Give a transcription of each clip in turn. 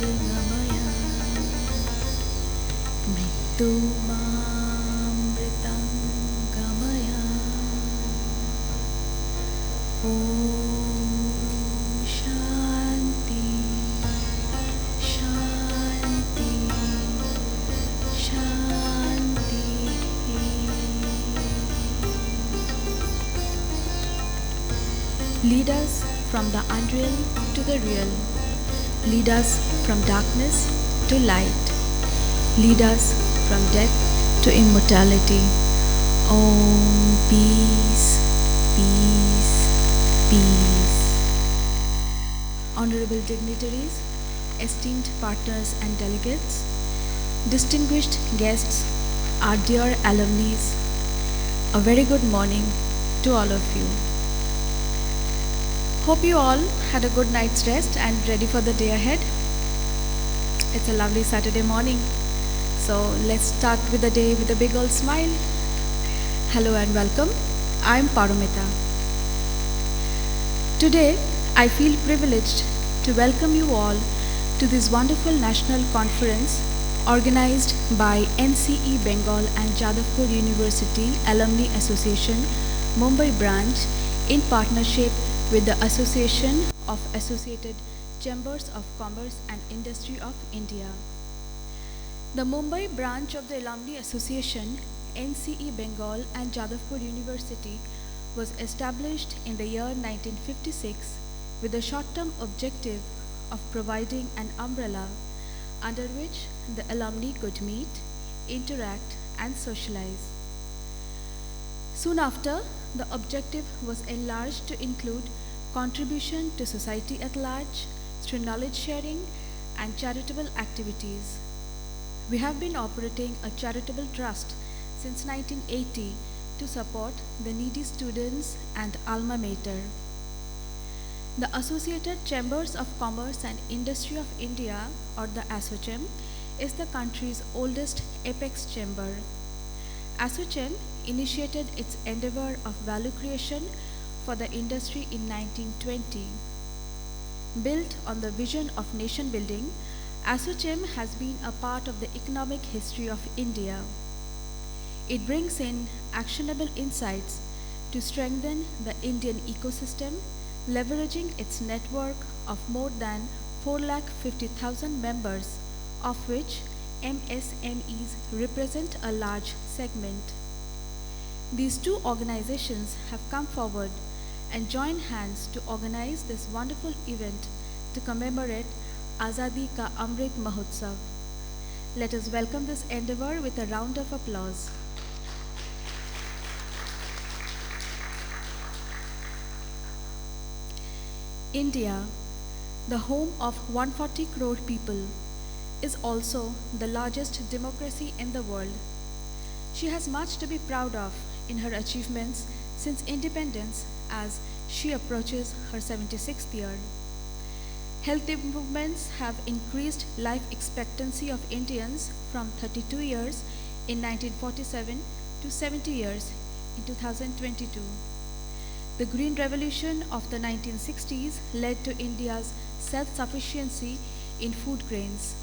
Gamaya Mritumamritam Gamaya Om Shanti Shanti Shanti. Lead us from the unreal to the real. Lead us from darkness to light. Lead us from death to immortality. Om peace, peace, peace. Honorable dignitaries, esteemed partners and delegates, distinguished guests, our dear alumni, a very good morning to all of you. Hope you all had a good night's rest and ready for the day ahead. It's a lovely Saturday morning, so let's start with the day with a big old smile. Hello and welcome. I'm Paromita. Today, I feel privileged to welcome you all to this wonderful national conference organized by N.C.E. Bengal and Jadavpur University Alumni Association, Mumbai branch in partnership with the Association of Associated Chambers of Commerce and Industry of India. The Mumbai branch of the Alumni Association, N.C.E. Bengal and Jadavpur University was established in the year 1956 with the short-term objective of providing an umbrella under which the alumni could meet, interact, and socialize. Soon after, the objective was enlarged to include contribution to society at large through knowledge sharing and charitable activities. We have been operating a charitable trust since 1980 to support the needy students and alma mater. The Associated Chambers of Commerce and Industry of India, or the ASSOCHAM, is the country's oldest apex chamber. ASSOCHAM initiated its endeavor of value creation for the industry in 1920. Built on the vision of nation building, ASSOCHAM has been a part of the economic history of India. It brings in actionable insights to strengthen the Indian ecosystem, leveraging its network of more than 450,000 members, of which MSMEs represent a large segment. These two organizations have come forward and joined hands to organize this wonderful event to commemorate Azadi Ka Amrit Mahotsav. Let us welcome this endeavor with a round of applause. India, the home of 140 crore people, is also the largest democracy in the world. She has much to be proud of in her achievements since independence as she approaches her 76th year. Health improvements have increased life expectancy of Indians from 32 years in 1947 to 70 years in 2022. The Green Revolution of the 1960s led to India's self-sufficiency in food grains.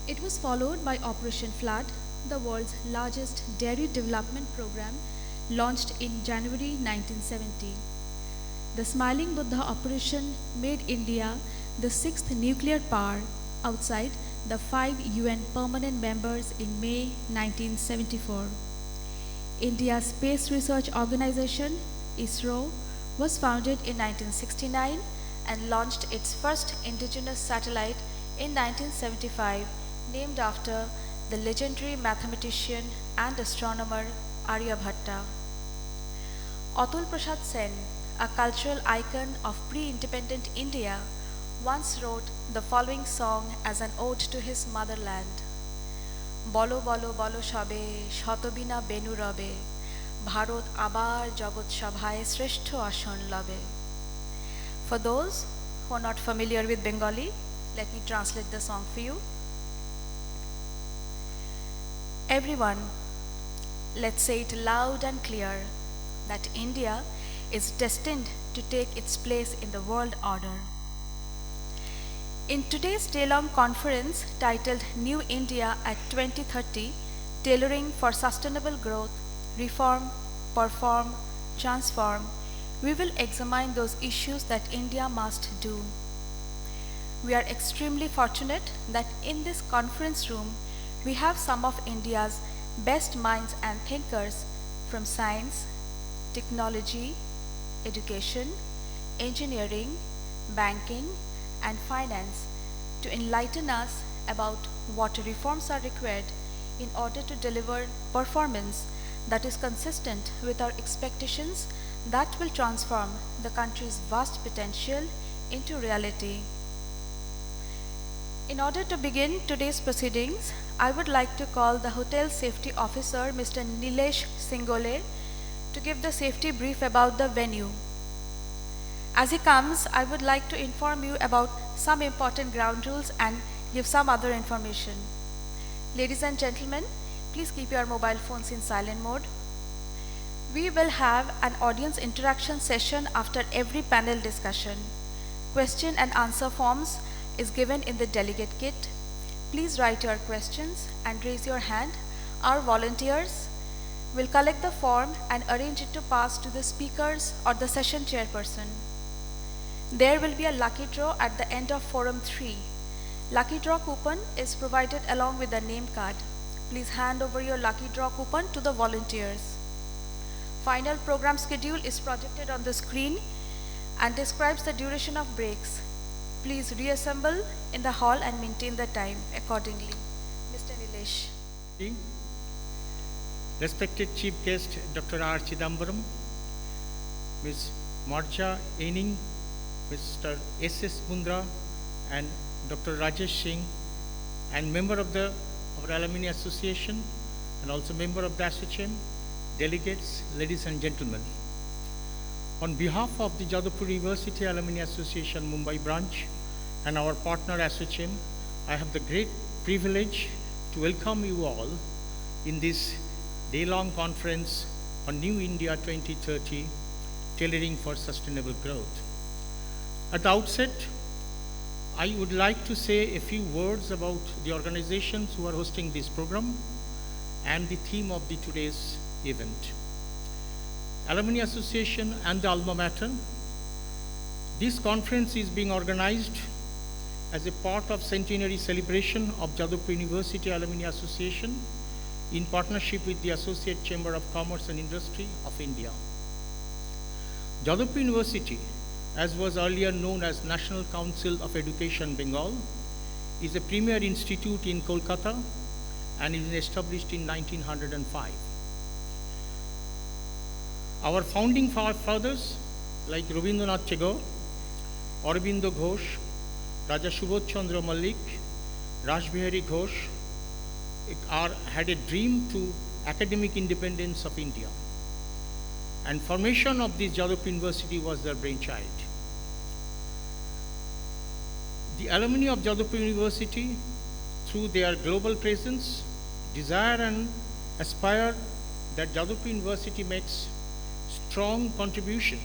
It was followed by Operation Flood, the world's largest dairy development program, launched in January 1970. The Smiling Buddha operation made India the 6th nuclear power outside the 5 UN permanent members in May 1974. India's Space Research Organization, ISRO, was founded in 1969 and launched its first indigenous satellite in 1975, named after the legendary mathematician and astronomer Aryabhatta. Atul Prasad Sen, a cultural icon of pre-independent India, once wrote the following song as an ode to his motherland. Bolo bolo bolo shabe, shatobina benu rabe, Bharot abar jagot sabhaye shrestho ashon labe. For those who are not familiar with Bengali, let me translate the song for you. Everyone, let's say it loud and clear that India is destined to take its place in the world order. In today's day-long conference titled New India at 2030, Tailoring for Sustainable Growth, Reform, Perform, Transform, we will examine those issues that India must do. We are extremely fortunate that in this conference room, we have some of India's best minds and thinkers from science, technology, education, engineering, banking, and finance to enlighten us about what reforms are required in order to deliver performance that is consistent with our expectations that will transform the country's vast potential into reality. In order to begin today's proceedings, I would like to call the Hotel Safety Officer, Mr. Nilesh Singole, to give the safety brief about the venue. As he comes, I would like to inform you about some important ground rules and give some other information. Ladies and gentlemen, please keep your mobile phones in silent mode. We will have an audience interaction session after every panel discussion. Question and answer forms is given in the delegate kit. Please write your questions and raise your hand. Our volunteers will collect the form and arrange it to pass to the speakers or the session chairperson. There will be a lucky draw at the end of Forum 3. Lucky draw coupon is provided along with the name card. Please hand over your lucky draw coupon to the volunteers. Final program schedule is projected on the screen and describes the duration of breaks. Please reassemble in the hall and maintain the time accordingly. Mr. Nilesh. Respected Chief Guest Dr. R. Chidambaram, Ms Marja Einig, Mr S S Mundra, and Dr. Rajesh Singh, and member of our Alumni Association, and also member of the ASSOCHAM, delegates, ladies and gentlemen. On behalf of the Jadavpur University Alumni Association Mumbai branch and our partner ASSOCHAM, I have the great privilege to welcome you all in this day-long conference on New India 2030, Tailoring for Sustainable Growth. At the outset, I would like to say a few words about the organizations who are hosting this program and the theme of today's event. Alumni Association and the Alma Mater. This conference is being organized as a part of centenary celebration of Jadavpur University Alumni Association in partnership with the Associate Chamber of Commerce and Industry of India. Jadavpur University, as was earlier known as National Council of Education, Bengal, is a premier institute in Kolkata and is established in 1905. Our founding fathers like Rabindranath Tagore, Aurobindo Ghosh, Raja Subodh Chandra Malik, Rashbihari Ghosh had a dream to academic independence of India, and formation of this Jadavpur University was their brainchild. The alumni of Jadavpur University, through their global presence, desire and aspire that Jadavpur University makes strong contribution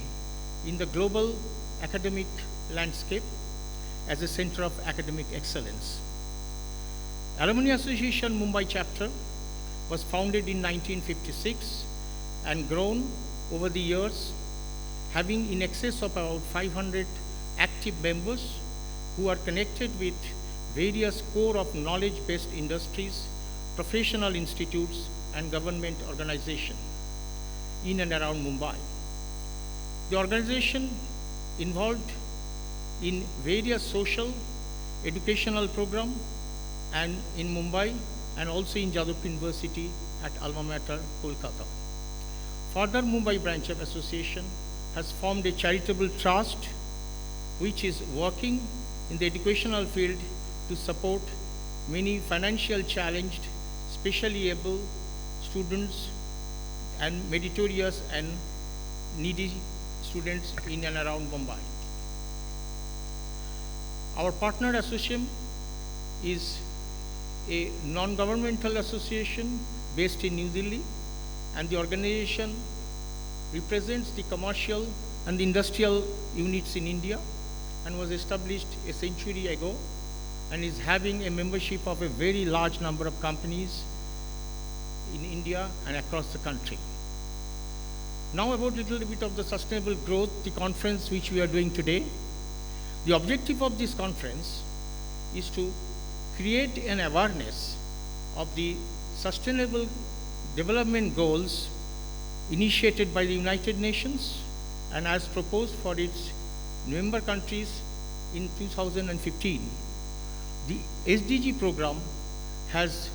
in the global academic landscape as a center of academic excellence. Alumni Association Mumbai chapter was founded in 1956 and grown over the years, having in excess of about 500 active members who are connected with various core of knowledge-based industries, professional institutes, and government organizations in and around Mumbai. The organization involved in various social, educational programs and in Mumbai and also in Jadavpur University at Alma Mater, Kolkata. Further, Mumbai branch of association has formed a charitable trust which is working in the educational field to support many financial challenged, specially able students and meritorious and needy students in and around Mumbai. Our partner association is a non-governmental association based in New Delhi, and the organization represents the commercial and industrial units in India and was established a century ago and is having a membership of a very large number of companies in India and across the country. Now about a little bit of the sustainable growth, the conference which we are doing today. The objective of this conference is to create an awareness of the sustainable development goals initiated by the United Nations and as proposed for its member countries in 2015. The SDG program has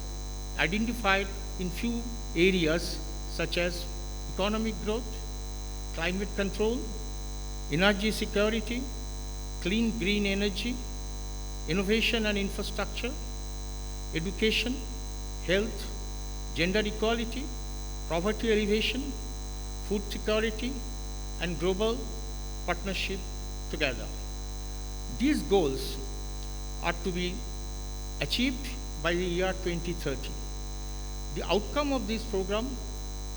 identified in few areas such as economic growth, climate control, energy security, clean green energy, innovation and infrastructure, education, health, gender equality, poverty alleviation, food security, and global partnership together. These goals are to be achieved by the year 2030. The outcome of this program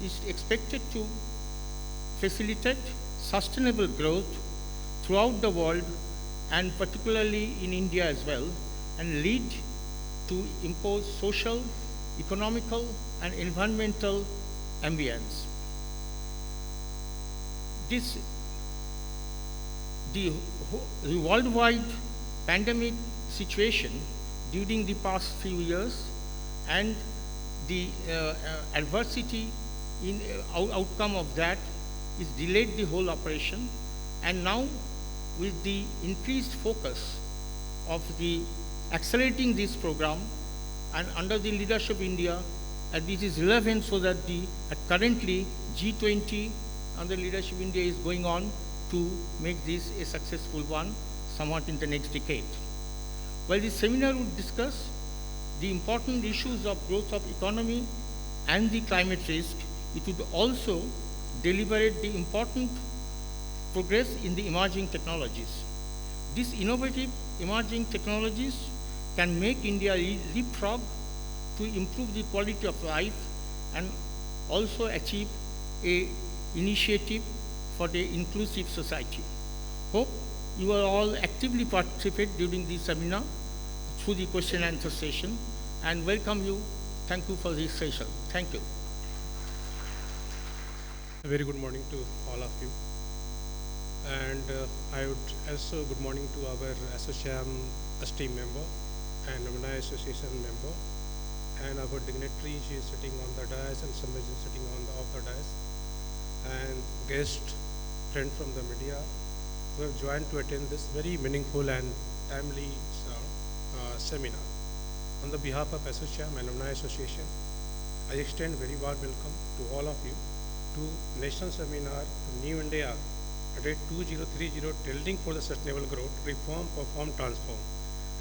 is expected to facilitate sustainable growth throughout the world and particularly in India as well, and lead to impose social, economical, and environmental ambience. The worldwide pandemic situation during the past few years and the adversity in outcome of that is delayed the whole operation, and now with the increased focus of the accelerating this program and under the leadership of India, and this is relevant so that currently G20 under leadership of India is going on to make this a successful one somewhat in the next decade. While this seminar would discuss the important issues of growth of economy and the climate risk, it would also deliberate the important progress in the emerging technologies. These innovative emerging technologies can make India leapfrog to improve the quality of life and also achieve an initiative for the inclusive society. Hope you will all actively participate during the seminar through the question and answer session, and welcome you. Thank you for this session. Thank you. A very good morning to all of you. And I would also good morning to our ASSOCHAM esteemed member and Alumni Association member, and our dignitaries is sitting on the dais and some is sitting on the off the dais, and guest friend from the media who have joined to attend this very meaningful and timely seminar. On the behalf of ASSOCHAM Alumni Association, I extend very warm welcome to all of you to National Seminar New India Date 2030, Tailoring for the Sustainable Growth, Reform, Perform, Transform.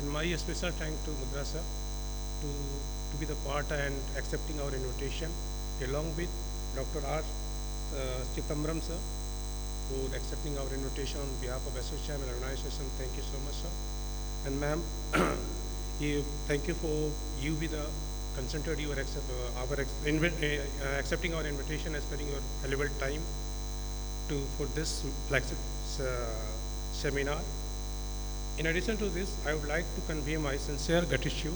And my special thanks to Mundra sir to be the part and accepting our invitation, along with Dr. R. Chidambaram sir, for accepting our invitation on behalf of ASSOCHAM and organization. Thank you so much, sir. And ma'am, thank you for you be the consented you are accepting our invitation and spending your valuable time for this seminar. In addition to this, I would like to convey my sincere gratitude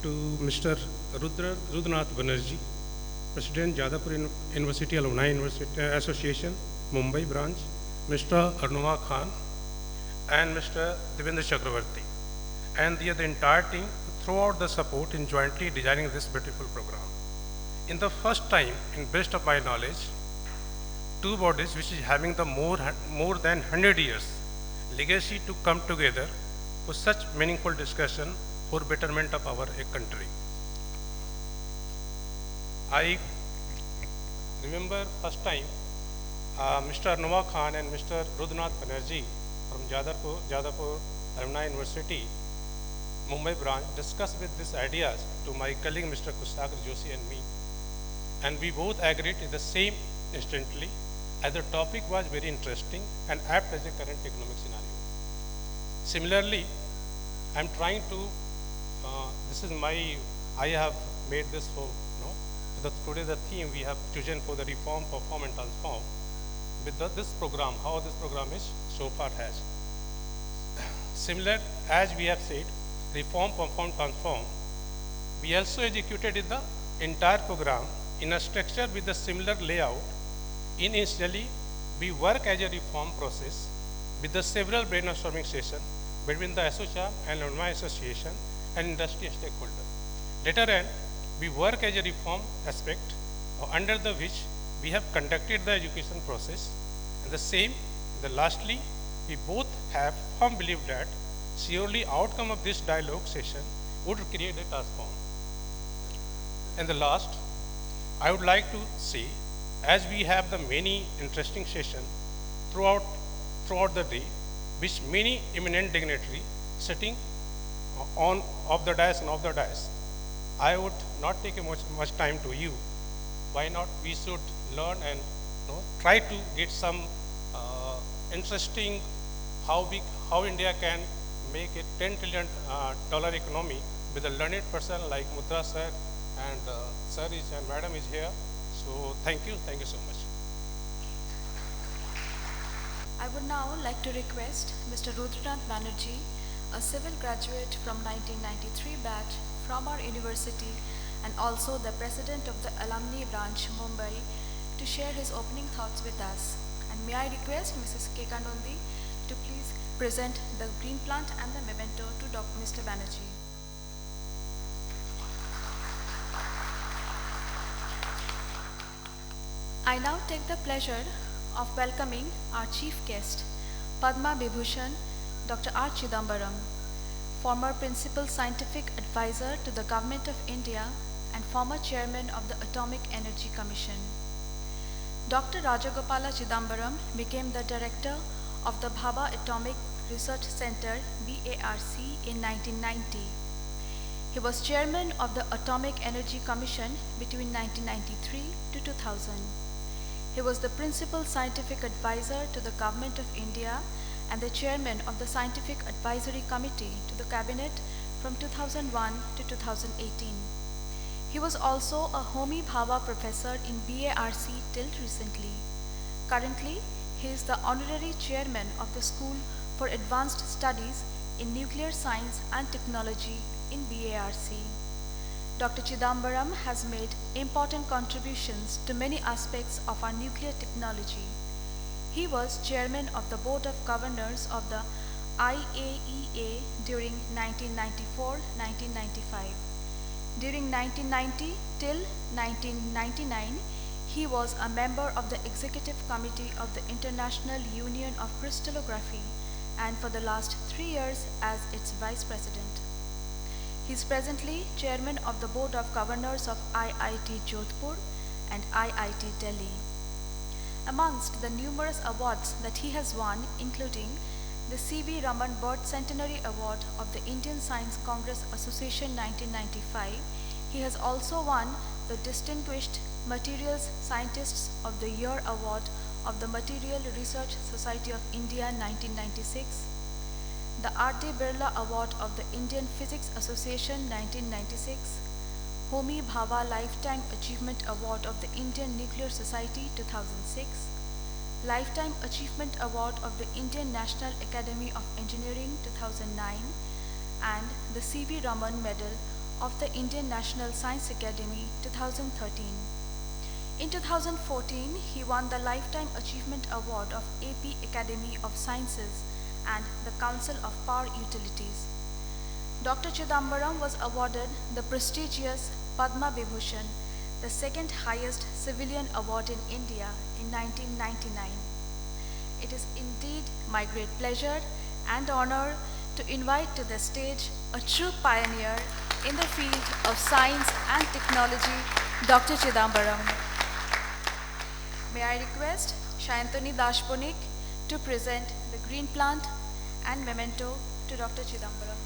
to Mr. Rudranath Banerjee, President Jadavpur University Alumni Association, Mumbai branch, Mr. Arnuma Khan, and Mr. Devendra Chakravarti, and the entire team throughout the support in jointly designing this beautiful program. In the first time, in best of my knowledge, two bodies which is having the more than 100 years legacy to come together for such meaningful discussion for betterment of our country. I remember first time Mr. Arnuma Khan and Mr. Rudranath Banerjee from Jadavpur Alumni University, Mumbai branch, discussed with these ideas to my colleague Mr. Kushagra Joshi and me. And we both agreed in the same instantly, as the topic was very interesting and apt as a current economic scenario. Similarly, I'm trying to, I have made this for, today the theme we have chosen for the reform, perform and transform with this program, how this program is so far has. Similar, as we have said, reform, perform, transform, we also executed in the entire program in a structure with a similar layout. Initially, we work as a reform process with the several brainstorming sessions between the ASSOCHAM and Alumni Association and industry stakeholders. Later on, we work as a reform aspect under the which we have conducted the education process. And the same, lastly, we both have firm belief that surely outcome of this dialogue session would create a transform. And the last, I would like to say, as we have the many interesting sessions throughout the day, which many eminent dignitaries sitting on of the dais and off the dais, I would not take much time to you. Why not? We should learn and try to get some interesting how India can make a $10 trillion economy with a learned person like Mundra sir, and sir is and madam is here. So thank you so much. I would now like to request Mr. Rudranath Banerjee, a civil graduate from 1993 batch from our university and also the president of the Alumni branch Mumbai, to share his opening thoughts with us. And may I request Mrs. Kekanondi to please present the green plant and the memento to Mr. Banerjee. I now take the pleasure of welcoming our chief guest, Padma Vibhushan, Dr. R. Chidambaram, former Principal Scientific Advisor to the Government of India and former Chairman of the Atomic Energy Commission. Dr. Rajagopala Chidambaram became the Director of the Bhabha Atomic Research Center, BARC, in 1990. He was Chairman of the Atomic Energy Commission between 1993 to 2000. He was the Principal Scientific Advisor to the Government of India and the Chairman of the Scientific Advisory Committee to the Cabinet from 2001 to 2018. He was also a Homi Bhabha Professor in BARC till recently. Currently, he is the Honorary Chairman of the School for Advanced Studies in Nuclear Science and Technology in BARC. Dr. Chidambaram has made important contributions to many aspects of our nuclear technology. He was Chairman of the Board of Governors of the IAEA during 1994-1995. During 1990 till 1999, he was a member of the Executive Committee of the International Union of Crystallography and for the last 3 years as its Vice President. He is presently Chairman of the Board of Governors of IIT Jodhpur and IIT Delhi. Amongst the numerous awards that he has won, including the C.V. Raman Bird Centenary Award of the Indian Science Congress Association 1995, he has also won the Distinguished Materials Scientists of the Year Award of the Material Research Society of India 1996, the R.D. Birla Award of the Indian Physics Association 1996, Homi Bhabha Lifetime Achievement Award of the Indian Nuclear Society 2006, Lifetime Achievement Award of the Indian National Academy of Engineering 2009, and the C.V. Raman Medal of the Indian National Science Academy 2013. In 2014, he won the Lifetime Achievement Award of AP Academy of Sciences and the Council of Power Utilities. Dr. Chidambaram was awarded the prestigious Padma Vibhushan, the second highest civilian award in India, in 1999. It is indeed my great pleasure and honor to invite to the stage a true pioneer in the field of science and technology, Dr. Chidambaram. May I request Shayantoni Dashponik to present the green plant and memento to Dr. Chidambaram.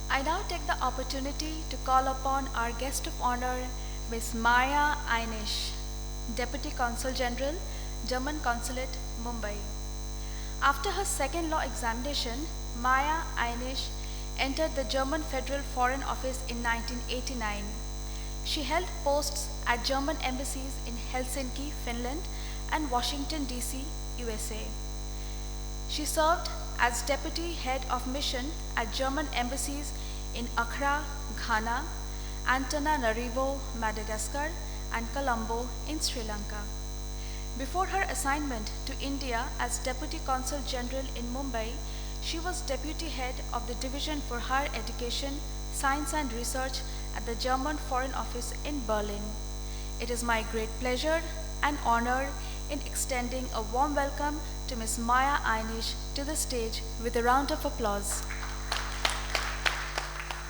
I now take the opportunity to call upon our guest of honor, Ms Marja Einig, Deputy Consul General, German Consulate, Mumbai. After her second law examination, Marja Einig entered the German Federal Foreign Office in 1989. She held posts at German embassies in Helsinki, Finland, and Washington, D.C., USA. She served as deputy head of mission at German embassies in Accra, Ghana, Antananarivo, Madagascar, and Colombo in Sri Lanka. Before her assignment to India as Deputy Consul General in Mumbai, she was Deputy Head of the Division for Higher Education, Science and Research at the German Foreign Office in Berlin. It is my great pleasure and honor in extending a warm welcome to Ms. Marja Einig to the stage with a round of applause.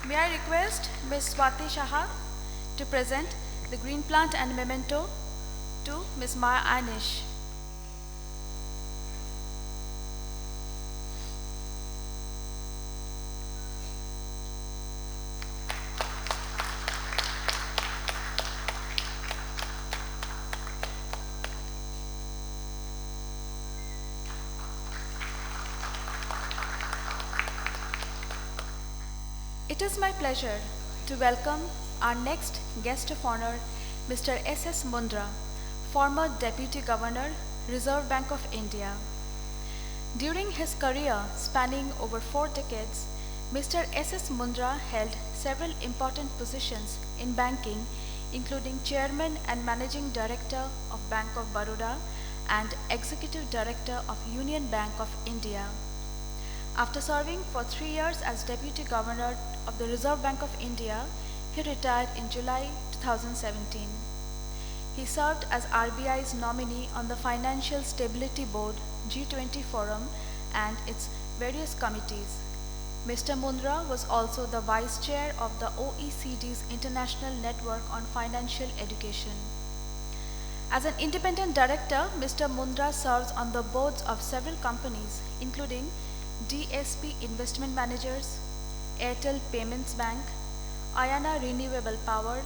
May I request Ms. Swati Shaha to present the green plant and memento to Ms. Marja Einig. It is my pleasure to welcome our next guest of honor, Mr. S S Mundra, former Deputy Governor, Reserve Bank of India. During his career spanning over 4 decades, Mr. S S Mundra held several important positions in banking, including Chairman and Managing Director of Bank of Baroda and Executive Director of Union Bank of India. After serving for 3 years as Deputy Governor of the Reserve Bank of India, he retired in July 2017. He served as RBI's nominee on the Financial Stability Board G20 Forum and its various committees. Mr. Mundra was also the Vice Chair of the OECD's International Network on Financial Education. As an independent director, Mr. Mundra serves on the boards of several companies, including DSP Investment Managers, Airtel Payments Bank, Ayana Renewable Power,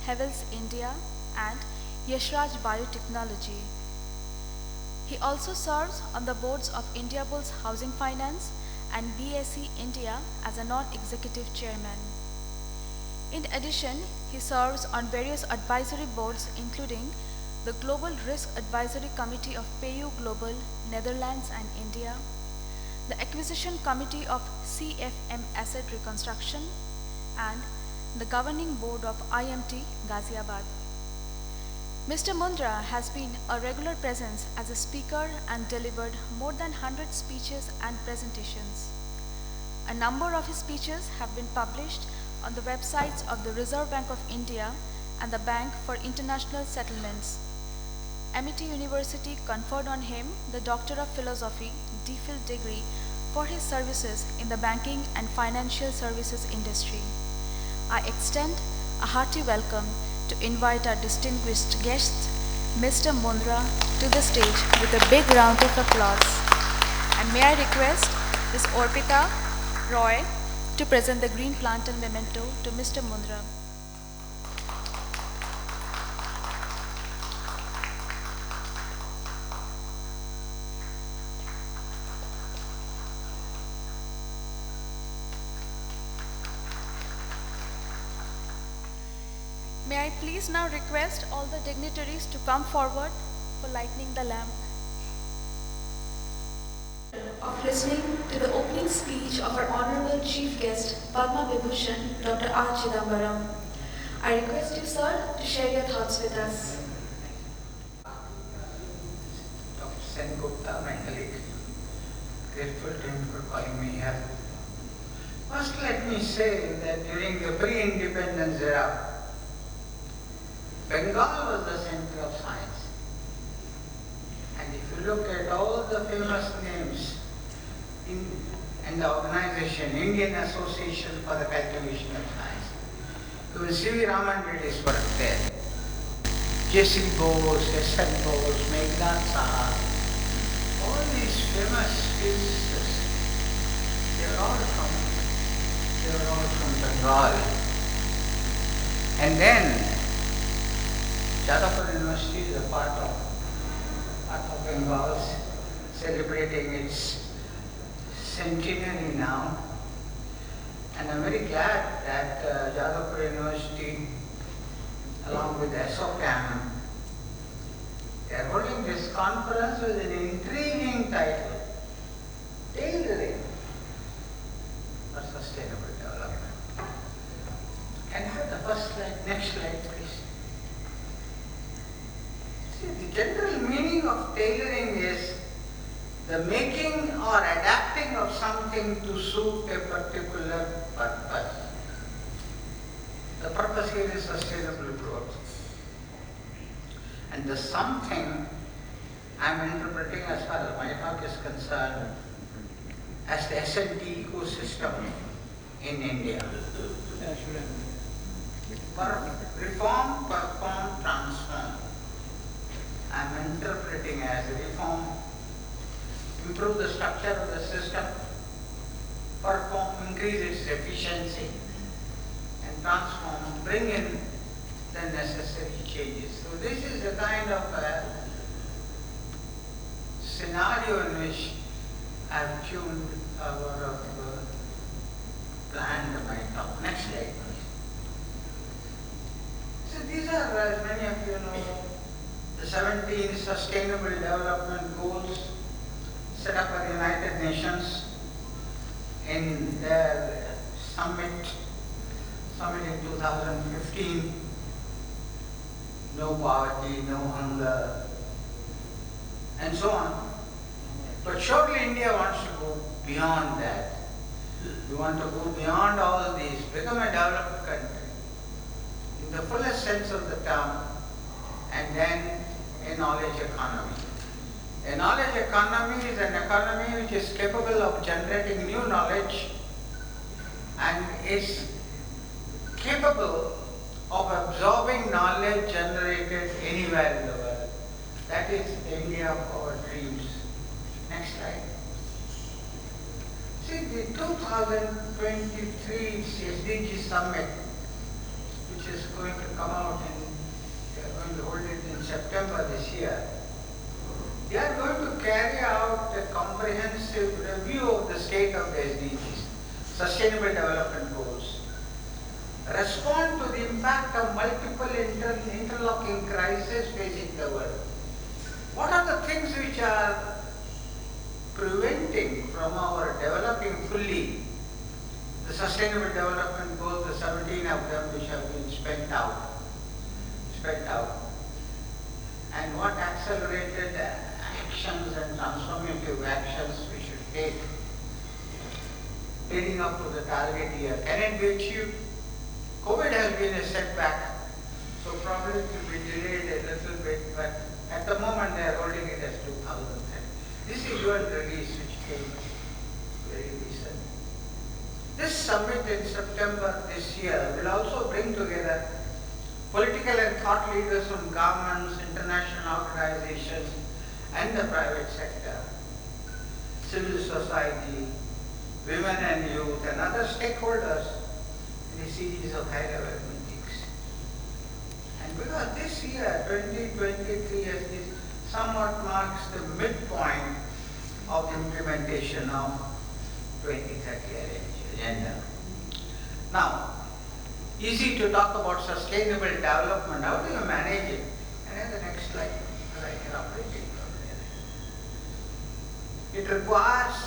Havels India, and Yashraj Biotechnology. He also serves on the boards of Indiabulls Housing Finance and BSE India as a non-executive chairman. In addition, he serves on various advisory boards, including the Global Risk Advisory Committee of PayU Global, Netherlands and India, the Acquisition Committee of CFM Asset Reconstruction, and the Governing Board of IMT Ghaziabad. Mr. Mundra has been a regular presence as a speaker and delivered more than 100 speeches and presentations. A number of his speeches have been published on the websites of the Reserve Bank of India and the Bank for International Settlements. Amity University conferred on him the Doctor of Philosophy DPhil degree for his services in the banking and financial services industry. I extend a hearty welcome to invite our distinguished guests, Mr. Mundra, to the stage with a big round of applause. And may I request Ms. Orpita Roy to present the green plant and memento to Mr. Mundra. May I please now request all the dignitaries to come forward for lighting the lamp. Of listening to the opening speech of our honorable chief guest, Padma Vibhushan, Dr. R. Chidambaram. I request you, sir, to share your thoughts with us. Dr. Sen Gupta, my colleague, grateful to him for calling me here. First, let me say that during the pre-independence era, Bengal was the center of science. And if you look at all the famous names in the organization, Indian Association for the Cultivation of Science, even C.V. Raman did his work there. J.C. Bose, S.N. Bose, Meghnad Saha, all these famous physicists, they were all from Bengal. And then Jadavpur University is a part of Bengal's celebrating its centenary now. And I'm very glad that Jadavpur University, along with ASSOCHAM, they are holding this conference with an intriguing title, Tailoring for Sustainable Development. Can I have the first slide, next slide please? See, the general meaning of tailoring is the making or adapting of something to suit a particular purpose. The purpose here is sustainable growth. And the something I'm interpreting, as far as my talk is concerned, as the S&T ecosystem in India. Reform, perform, transform. I'm interpreting as reform, improve the structure of the system, perform, increase its efficiency, and transform, bring in the necessary changes. So this is a kind of a scenario in which I've tuned our planned my talk. Next slide, please. So these are, as many of you know, the 17 Sustainable Development Goals set up by the United Nations in their summit in 2015. No poverty, no hunger, and so on. But surely India wants to go beyond that. We want to go beyond all these, become a developed country in the fullest sense of the term, and then a knowledge economy. A knowledge economy is an economy which is capable of generating new knowledge and is capable of absorbing knowledge generated anywhere in the world. That is the India of our dreams. Next slide. See, the 2023 SDG Summit, which is going to come out they are going to hold it in September this year. They are going to carry out a comprehensive review of the state of the SDGs, Sustainable Development Goals, respond to the impact of multiple interlocking crises facing the world. What are the things which are preventing from our developing fully the Sustainable Development Goals, the 17 of them which have been spent out, and what accelerated actions and transformative actions we should take leading up to the target year. Can it be achieved? COVID has been a setback, so probably it will be delayed a little bit, but at the moment they are holding it as 2010. This is your release which came very recent. This summit in September this year will also bring together political and thought leaders from governments, international organizations, and the private sector, civil society, women and youth, and other stakeholders in a series of high-level meetings. And because this year, 2023, as this somewhat marks the midpoint of the implementation of 2030 agenda. Now, easy to talk about sustainable development. How do you manage it? And then the next slide, I can operate it from there. It requires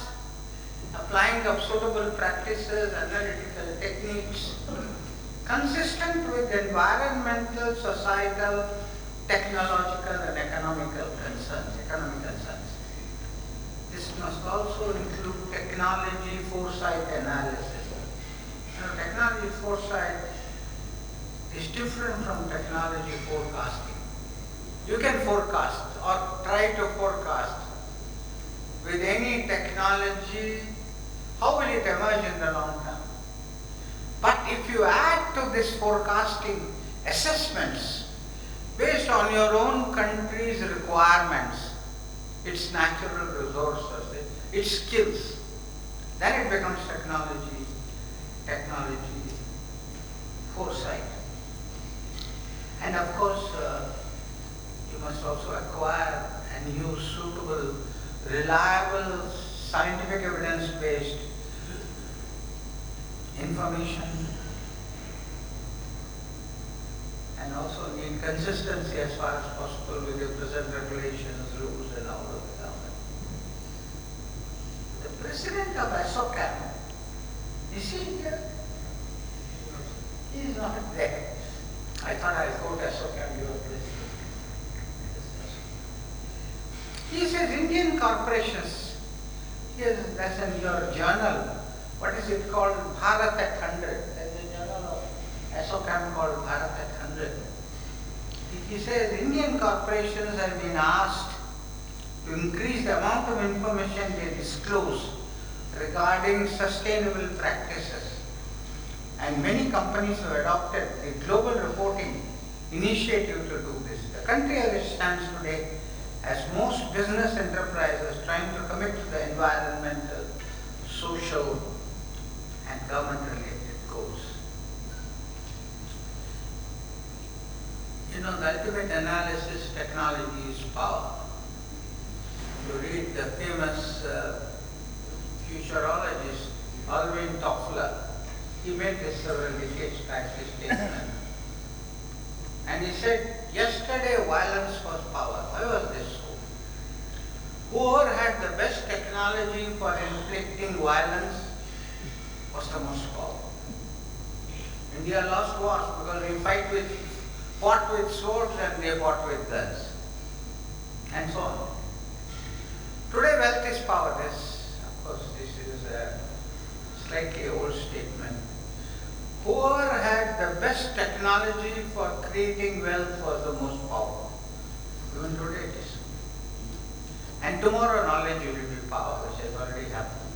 applying of suitable practices, analytical techniques, consistent with environmental, societal, technological, and economic concerns. This must also include technology foresight analysis. Technology foresight is different from technology forecasting. You can forecast or try to forecast with any technology how will it emerge in the long term. But if you add to this forecasting assessments based on your own country's requirements, its natural resources, its skills, then it becomes technology foresight. And of course, you must also acquire and use suitable, reliable information, and also need consistency as far as possible with the present regulations, rules, and all of the government. The president of ASSOCHAM, is he here? He is not there. I thought I'll quote ASSOCHAM, your president. He says Indian corporations, that's in your journal, what is it called? Bharat at 100. There's a journal of ASSOCHAM called Bharat at 100. He says Indian corporations have been asked to increase the amount of information they disclose regarding sustainable practices. And many companies have adopted the global reporting initiative to do this. The country as it stands today, as most business enterprises trying to commit to the environmental, social, and government-related goals. You know, the ultimate analysis technology is power. You read the famous futurologist Alvin Toffler. He made this several decades back, this statement. And he said, yesterday violence was power. Why was this so? Whoever had the best technology for inflicting violence was the most powerful. India lost wars because we fought with swords and they fought with guns. And so on. Today wealth is power. Of course, this is a slightly old statement. Whoever had the best technology for creating wealth was the most powerful. Even today it is. And tomorrow knowledge will be power, which has already happened.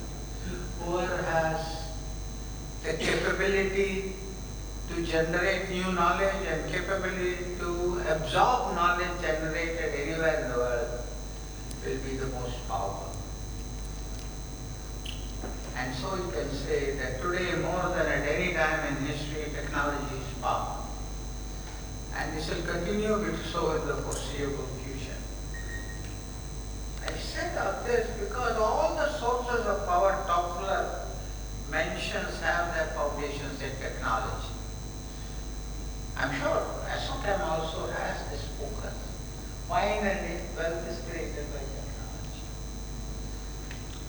Whoever has the capability to generate new knowledge and capability to absorb knowledge generated anywhere in the world will be the most powerful. And so you can say that today, more than at any time in history, technology is power. And this will continue to be so in the foreseeable future. I said of this because all the sources of power Toffler mentions have their foundations in technology. I'm sure ASSOCHAM also has this focus. Finally, wealth is created by technology.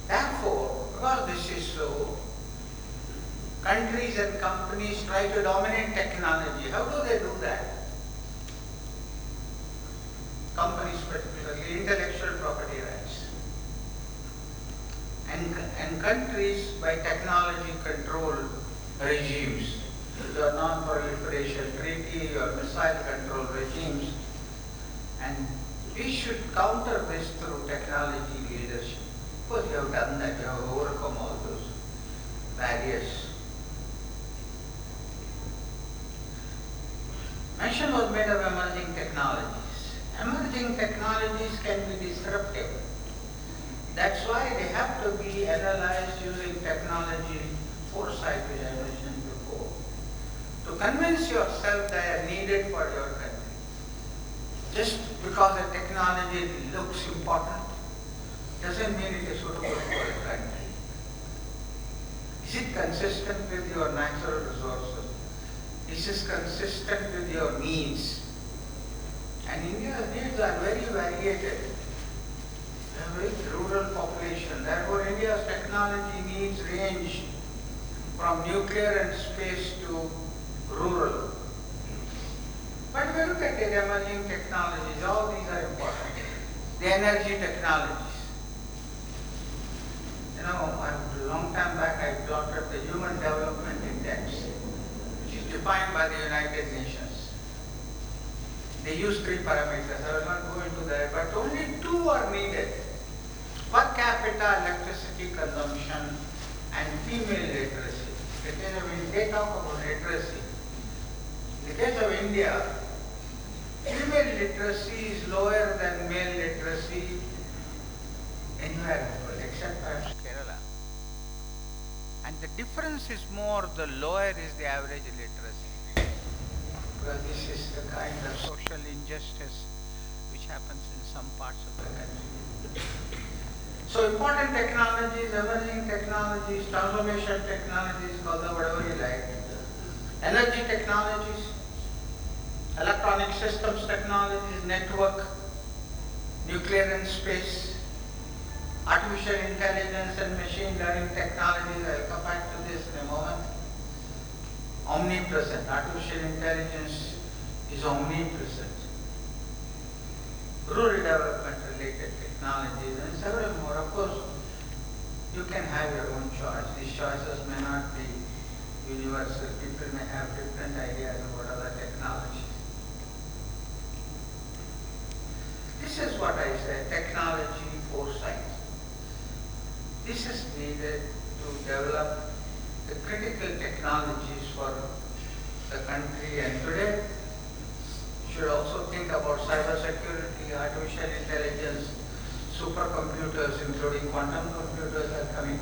Therefore, because this is so, countries and companies try to dominate technology. How do they do that? Companies particularly, intellectual property rights. And countries by technology control regimes. Your non-proliferation treaty or missile control regimes. And we should counter this through technology leadership. Of course, you have done that, you have overcome all those barriers. Mention was made of emerging technologies. Emerging technologies can be disruptive. That's why they have to be analyzed using technology foresight, which I mentioned before. To convince yourself they are needed for your country. Just because a technology looks important doesn't mean it is suitable for a country. Is it consistent with your natural resources? Is it consistent with your needs? And India's needs are very variated. We have a very rural population. Therefore, India's technology needs range from nuclear and space to rural. But if you look at the emerging technologies, all these are important. The energy technologies. You know, a long time back I plotted the Human Development Index, which is defined by the United Nations. They use 3 parameters. I will not go into that, but only 2 are needed. Per capita electricity consumption and female literacy. They talk about literacy. In the case of India, female literacy is lower than male literacy anywhere in the world, except perhaps Kerala. And the difference is more, the lower is the average literacy. Because this is the kind of social injustice which happens in some parts of the country. So important technologies, emerging technologies, transformation technologies, call them whatever you technologies, electronic systems technologies, network, nuclear and space, artificial intelligence and machine learning technologies. I'll come back to this in a moment. Omnipresent. Artificial intelligence is omnipresent. Rural development related technologies and several more. Of course, you can have your own choice. These choices may not be universal. People may have different ideas of what are the technologies. This is what I said, technology foresight. This is needed to develop the critical technologies for the country, and today you should also think about cyber security, artificial intelligence, supercomputers including quantum computers are coming.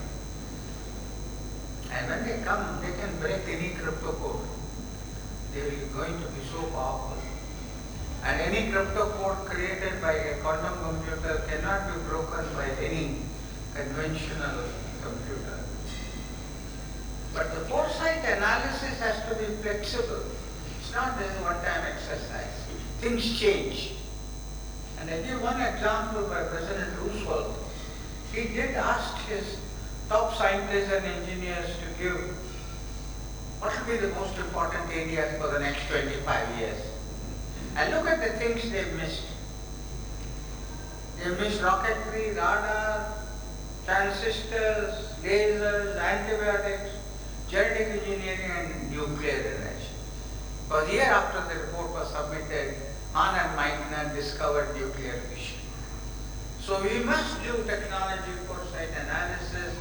And when they come, they can break any crypto code. They are going to be so powerful. And any crypto code created by a quantum computer cannot be broken by any conventional computer. But the foresight analysis has to be flexible. It's not just a one-time exercise. Things change. And I give one example by President Roosevelt. He did ask his top scientists and engineers to give what will be the most important areas for the next 25 years. And look at the things they missed. They missed rocketry, radar, transistors, lasers, antibiotics, genetic engineering and nuclear energy. Because year after the report was submitted, Hahn and Meitner discovered nuclear fission. So we must do technology foresight analysis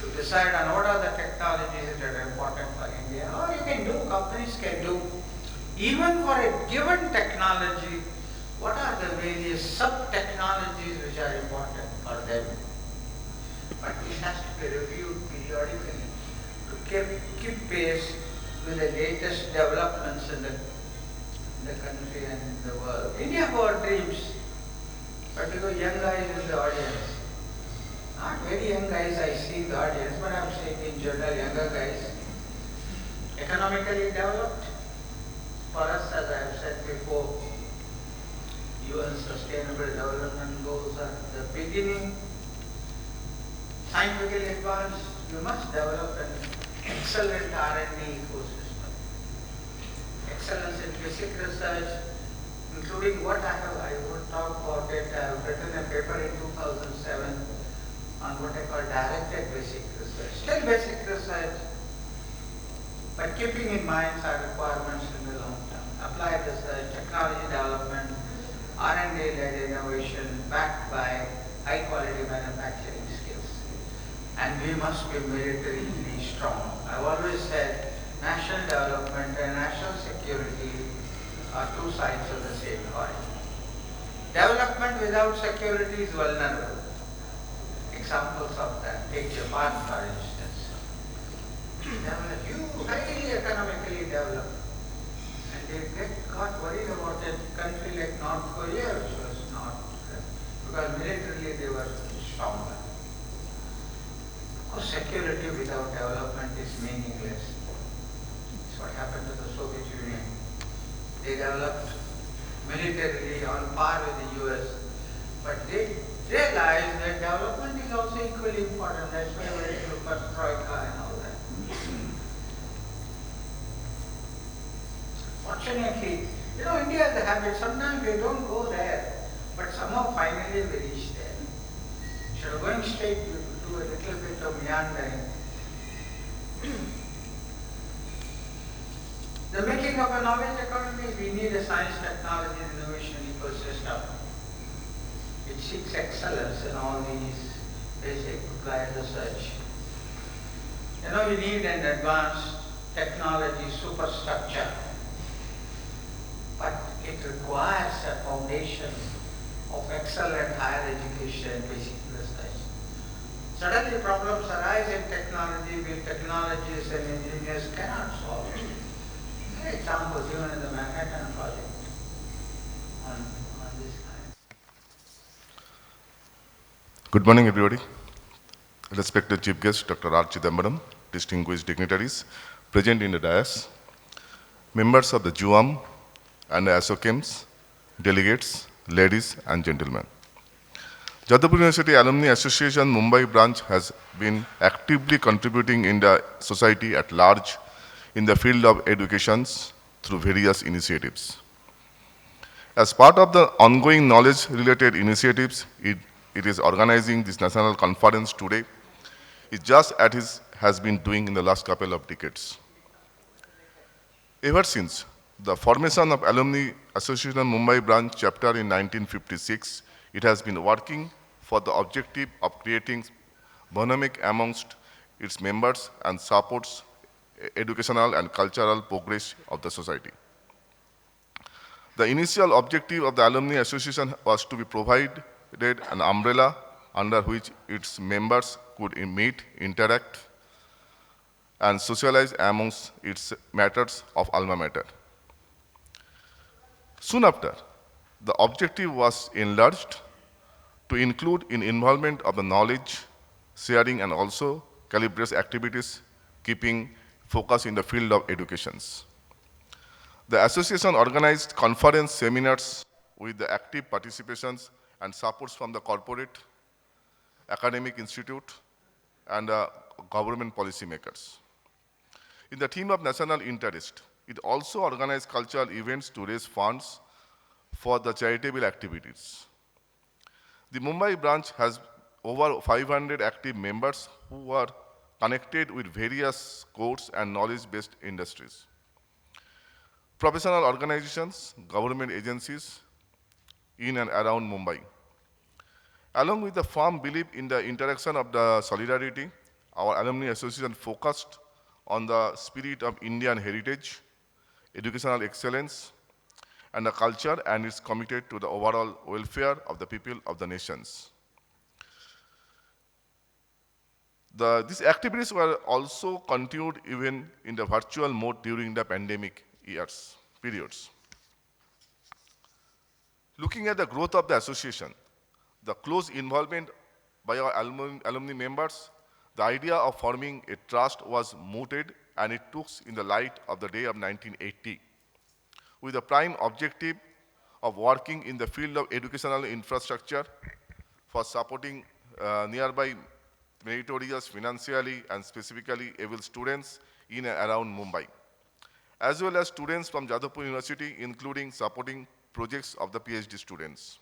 to decide on what are the technologies that are important for India. Or you can do, companies can do. Even for a given technology, what are the various sub-technologies which are important for them? But it has to be reviewed periodically to keep pace with the latest developments in the country and in the world. India for dreams, particularly young guys in the audience. Not very young guys I see in the audience, but I'm saying in general younger guys. Economically developed. For us, as I have said before, UN Sustainable Development Goals are the beginning. Scientifically advanced, you must develop an excellent R&D ecosystem. Excellence in basic research, including what I would talk about it. I have written a paper in 2007 on what I call directed basic research. Still basic research, but keeping in mind our requirements in the long term. Applied research, technology development, R&D-led innovation backed by high-quality manufacturing skills. And we must be militarily strong. I've always said national development and national security are two sides of the same coin. Development without security is vulnerable. Examples of that, take Japan for instance. You highly economically developed. And they got worried about a country like North Korea, which was not, because militarily they were stronger. Of course, security without development is meaningless. It's what happened to the Soviet Union. They developed militarily on par with the US, but they realized that development is also equally important. That's why we went to first Troika and all that. Fortunately, India has a habit, sometimes we don't go there, but somehow finally we reach there. Instead of going straight, we do a little bit of meandering. The making of a knowledge economy, we need a science, technology, and innovation ecosystem. It seeks excellence in all these basic applied research. We need an advanced technology superstructure, but it requires a foundation of excellent higher education and basic research. Suddenly problems arise in technology which technologists and engineers cannot solve. There are examples even in the Manhattan Project on this kind. Good morning, everybody. Respected Chief Guest, Dr. R. Chidambaram, distinguished dignitaries present in the dais, members of the JUAM and the ASSOCHAMs, delegates, ladies and gentlemen. Jadavpur University Alumni Association Mumbai branch has been actively contributing in the society at large in the field of education through various initiatives. As part of the ongoing knowledge-related initiatives, it is organizing this national conference today. It just as it has been doing in the last couple of decades. Ever since the formation of Alumni Association Mumbai branch chapter in 1956, it has been working for the objective of creating dynamic amongst its members and supports educational and cultural progress of the society. The initial objective of the Alumni Association was to be provided an umbrella under which its members could meet, interact, and socialize amongst its matters of alma mater. Soon after, the objective was enlarged to include in involvement of the knowledge, sharing, and also calibrated activities, keeping focus in the field of educations. The association organized conference seminars with the active participations and supports from the corporate, academic institute, and government policymakers. In the theme of national interest, it also organized cultural events to raise funds for the charitable activities. The Mumbai branch has over 500 active members who are connected with various course and knowledge-based industries. Professional organizations, government agencies in and around Mumbai. Along with the firm belief in the interaction of the solidarity, our Alumni Association focused on the spirit of Indian heritage, educational excellence, and the culture, and is committed to the overall welfare of the people of the nations. These activities were also continued even in the virtual mode during the pandemic periods. Looking at the growth of the association, the close involvement by our alumni members, the idea of forming a trust was mooted, and it took in the light of the day of 1980, with the prime objective of working in the field of educational infrastructure for supporting nearby meritorious, financially, and specifically able students in and around Mumbai, as well as students from Jadavpur University, including supporting projects of the PhD students.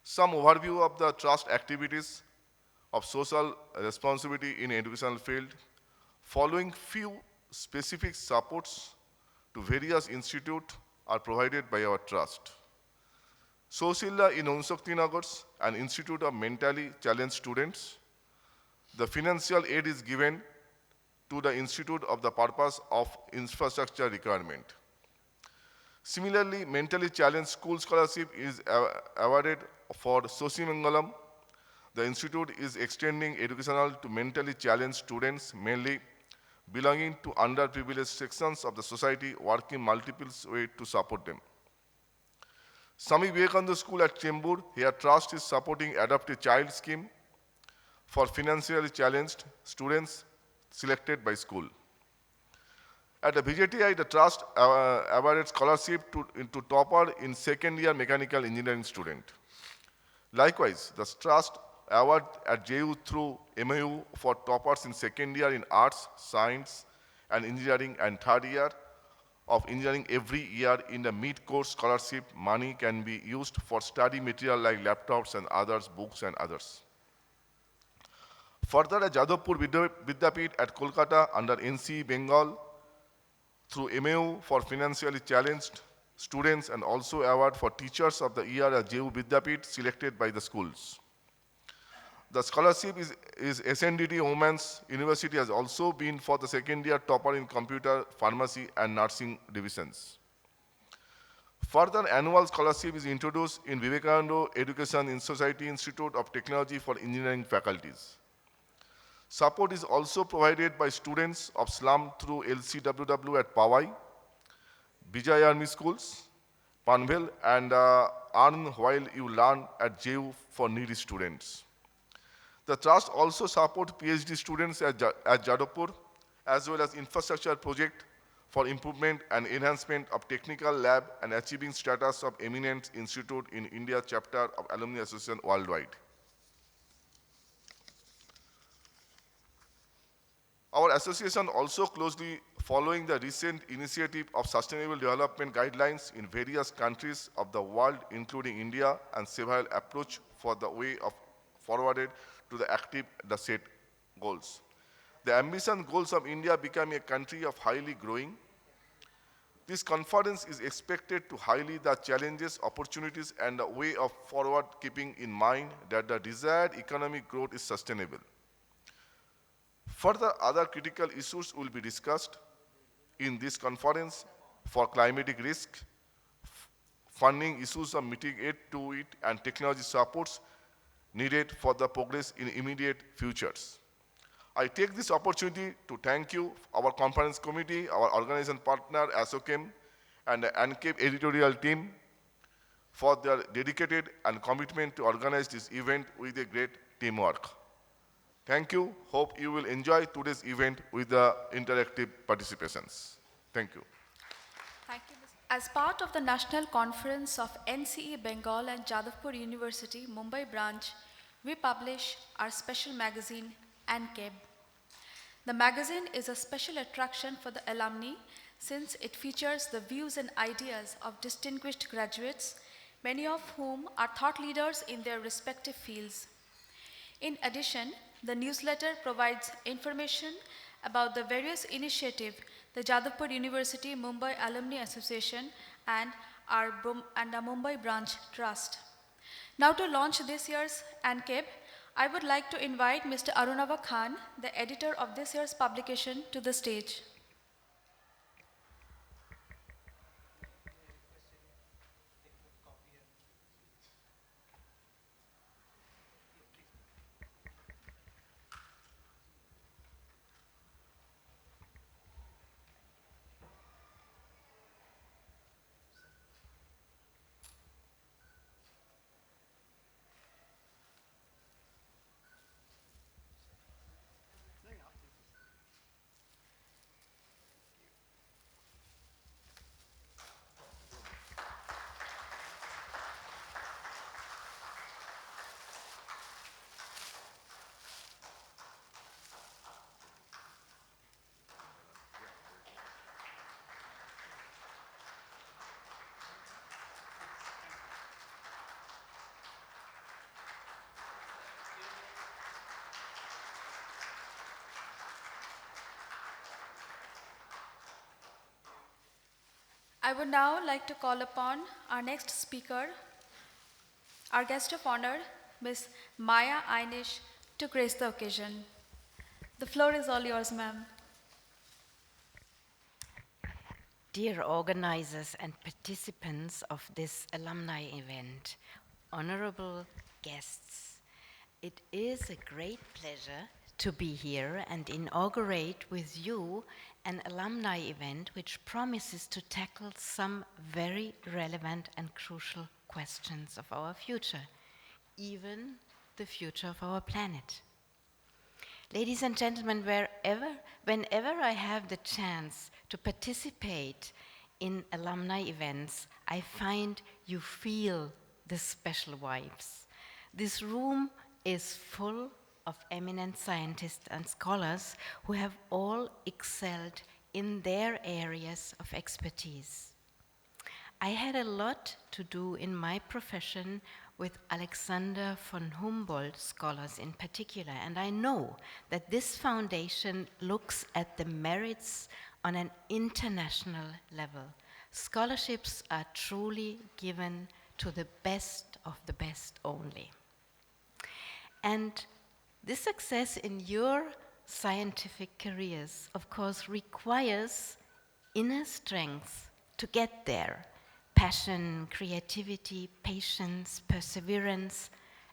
Some overview of the trust activities of social responsibility in educational field, following few specific supports to various institutes are provided by our trust. Sosilla in Unsakti Nagars, an institute of mentally challenged students. The financial aid is given to the institute of the purpose of infrastructure requirement. Similarly, mentally challenged school scholarship is awarded for Sosimangalam. The institute is extending educational to mentally challenged students, mainly belonging to underprivileged sections of the society, working multiple ways to support them. Swami Vivekananda School at Chembur, here trust is supporting adopted child scheme for financially challenged students selected by school. At the BJTI, the trust awarded scholarship to topper in second year mechanical engineering student. Likewise, the trust award at JU through MAU for toppers in second year in arts, science, and engineering, and third year of engineering every year in the mid-course scholarship. Money can be used for study material like laptops and others, books and others. Further, at Jadavpur Vidyapit at Kolkata under N.C.E. Bengal through MAU for financially challenged students, and also award for teachers of the year at JU Vidyapit selected by the schools. The scholarship is SNDT Women's University has also been for the second year topper in computer, pharmacy and nursing divisions. Further, annual scholarship is introduced in Vivekananda Education in Society Institute of Technology for engineering faculties. Support is also provided by students of slum through LCWW at Powai, Vijay Army Schools, Panvel, and Earn While You Learn at JU for needy students. The trust also supports PhD students at Jadavpur, as well as infrastructure project for improvement and enhancement of technical lab and achieving status of eminent institute in India chapter of Alumni Association worldwide. Our association also closely following the recent initiative of sustainable development guidelines in various countries of the world, including India, and several approach for the way of forwarded to the active the set goals. The ambition goals of India becoming a country of highly growing. This conference is expected to highlight the challenges, opportunities, and the way of forward keeping in mind that the desired economic growth is sustainable. Further, other critical issues will be discussed in this conference for climatic risk, funding issues of mitigate to it, and technology supports needed for the progress in immediate futures. I take this opportunity to thank you, our conference committee, our organization partner, ASSOCHAM, and the N.C.E editorial team for their dedicated and commitment to organize this event with a great teamwork. Thank you. Hope you will enjoy today's event with the interactive participations. Thank you. Thank you. As part of the National Conference of N.C.E Bengal and Jadavpur University, Mumbai branch, we publish our special magazine, N.C.E. The magazine is a special attraction for the alumni since it features the views and ideas of distinguished graduates, many of whom are thought leaders in their respective fields. In addition, the newsletter provides information about the various initiatives the Jadavpur University Mumbai Alumni Association and the Mumbai branch trust. Now to launch this year's N.C.E, I would like to invite Mr. Arunava Khan, the editor of this year's publication, to the stage. I would now like to call upon our next speaker, our guest of honor, Ms. Marja Einig, to grace the occasion. The floor is all yours, ma'am. Dear organizers and participants of this alumni event, honorable guests, it is a great pleasure to be here and inaugurate with you an alumni event which promises to tackle some very relevant and crucial questions of our future, even the future of our planet. Ladies and gentlemen, whenever I have the chance to participate in alumni events, I find you feel the special vibes. This room is full of eminent scientists and scholars who have all excelled in their areas of expertise. I had a lot to do in my profession with Alexander von Humboldt scholars in particular, and I know that this foundation looks at the merits on an international level. Scholarships are truly given to the best of the best only. And this success in your scientific careers, of course, requires inner strength to get there. Passion, creativity, patience, perseverance,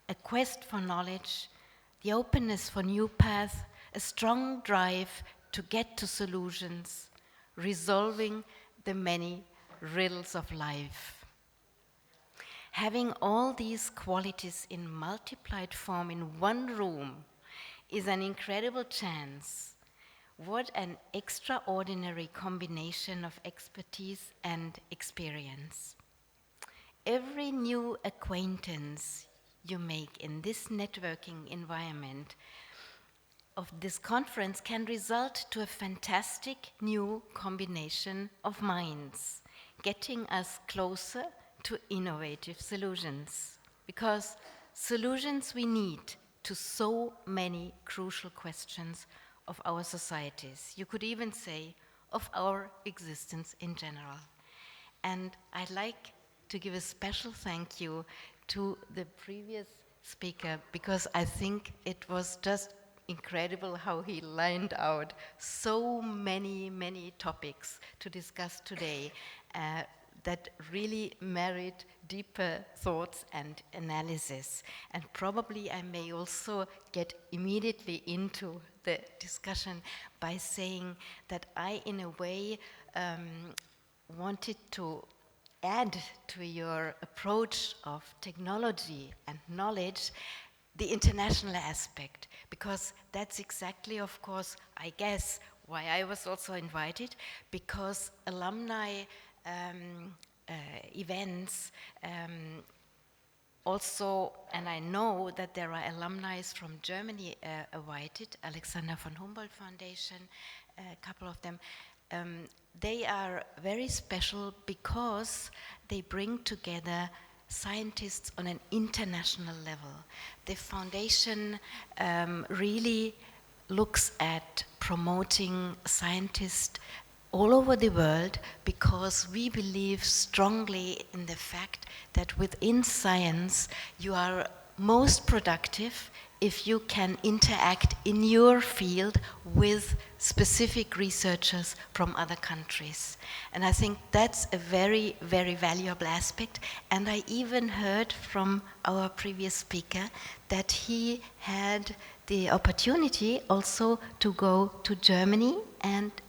a quest for knowledge, the openness for new paths, a strong drive to get to solutions, resolving the many riddles of life. Having all these qualities in multiplied form in one room is an incredible chance What an extraordinary combination of expertise and experience. Every new acquaintance you make in this networking environment of this conference can result to a fantastic new combination of minds, getting us closer to innovative solutions. Because solutions we need to so many crucial questions of our societies. You could even say of our existence in general. And I'd like to give a special thank you to the previous speaker, because I think it was just incredible how he lined out so many topics to discuss today that really merit deeper thoughts and analysis. And probably I may also get immediately into the discussion by saying that I, in a way, wanted to add to your approach of technology and knowledge the international aspect, because that's exactly, of course, I guess, why I was also invited, because alumni events also, and I know that there are alumni from Germany invited, Alexander von Humboldt Foundation, a couple of them. They are very special because they bring together scientists on an international level. The foundation really looks at promoting scientists all over the world, because we believe strongly in the fact that within science you are most productive if you can interact in your field with specific researchers from other countries. And I think that's a very valuable aspect. And I even heard from our previous speaker that he had the opportunity also to go to Germany,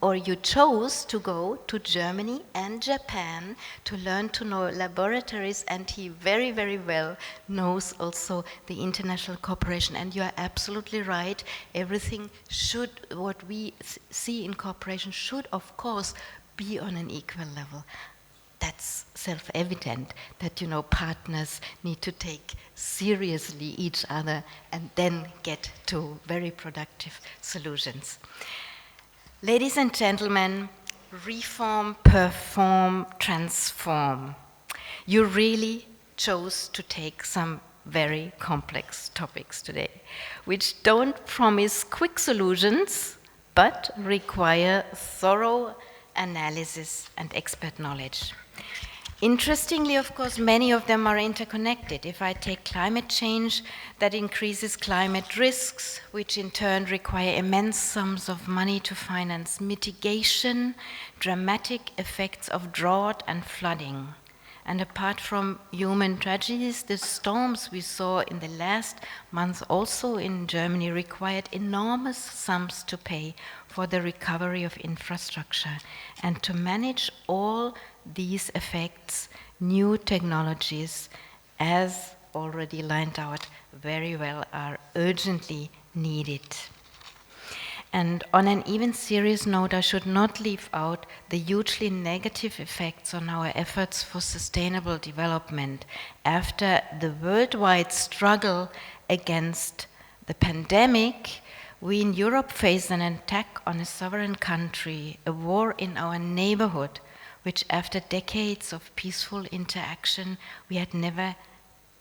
or you chose to go to Germany and Japan to learn to know laboratories, and he very well knows also the international cooperation. And you are absolutely right, everything should, what we see in cooperation should of course be on an equal level. That's self-evident that, partners need to take seriously each other and then get to very productive solutions. Ladies and gentlemen, reform, perform, transform. You really chose to take some very complex topics today, which don't promise quick solutions, but require thorough analysis and expert knowledge. Interestingly, of course, many of them are interconnected. If I take climate change, that increases climate risks, which in turn require immense sums of money to finance mitigation, dramatic effects of drought and flooding. And apart from human tragedies, the storms we saw in the last month also in Germany required enormous sums to pay for the recovery of infrastructure. And to manage all these effects, new technologies, as already lined out very well, are urgently needed. And on an even serious note, I should not leave out the hugely negative effects on our efforts for sustainable development. After the worldwide struggle against the pandemic, we in Europe face an attack on a sovereign country, a war in our neighborhood, which after decades of peaceful interaction, we had never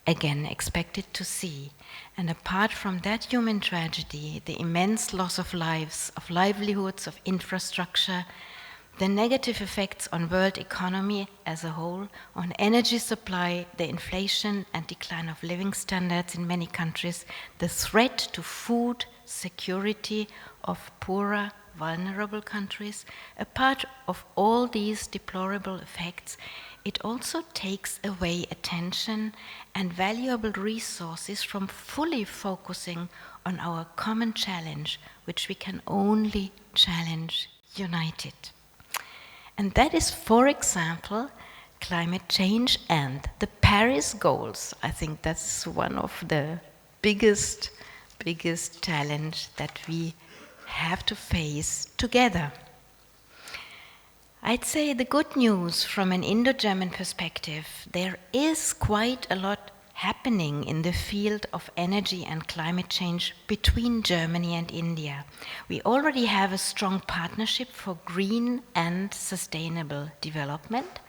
again expected to see. And apart from that human tragedy, the immense loss of lives, of livelihoods, of infrastructure, the negative effects on world economy as a whole, on energy supply, the inflation and decline of living standards in many countries, the threat to food security of poorer, vulnerable countries, apart of all these deplorable effects, it also takes away attention and valuable resources from fully focusing on our common challenge, which we can only challenge united. And that is, for example, climate change and the Paris goals. I think that's one of the biggest challenge that we have to face together. I'd say the good news from an Indo-German perspective, there is quite a lot happening in the field of energy and climate change between Germany and India. We already have a strong partnership for green and sustainable development,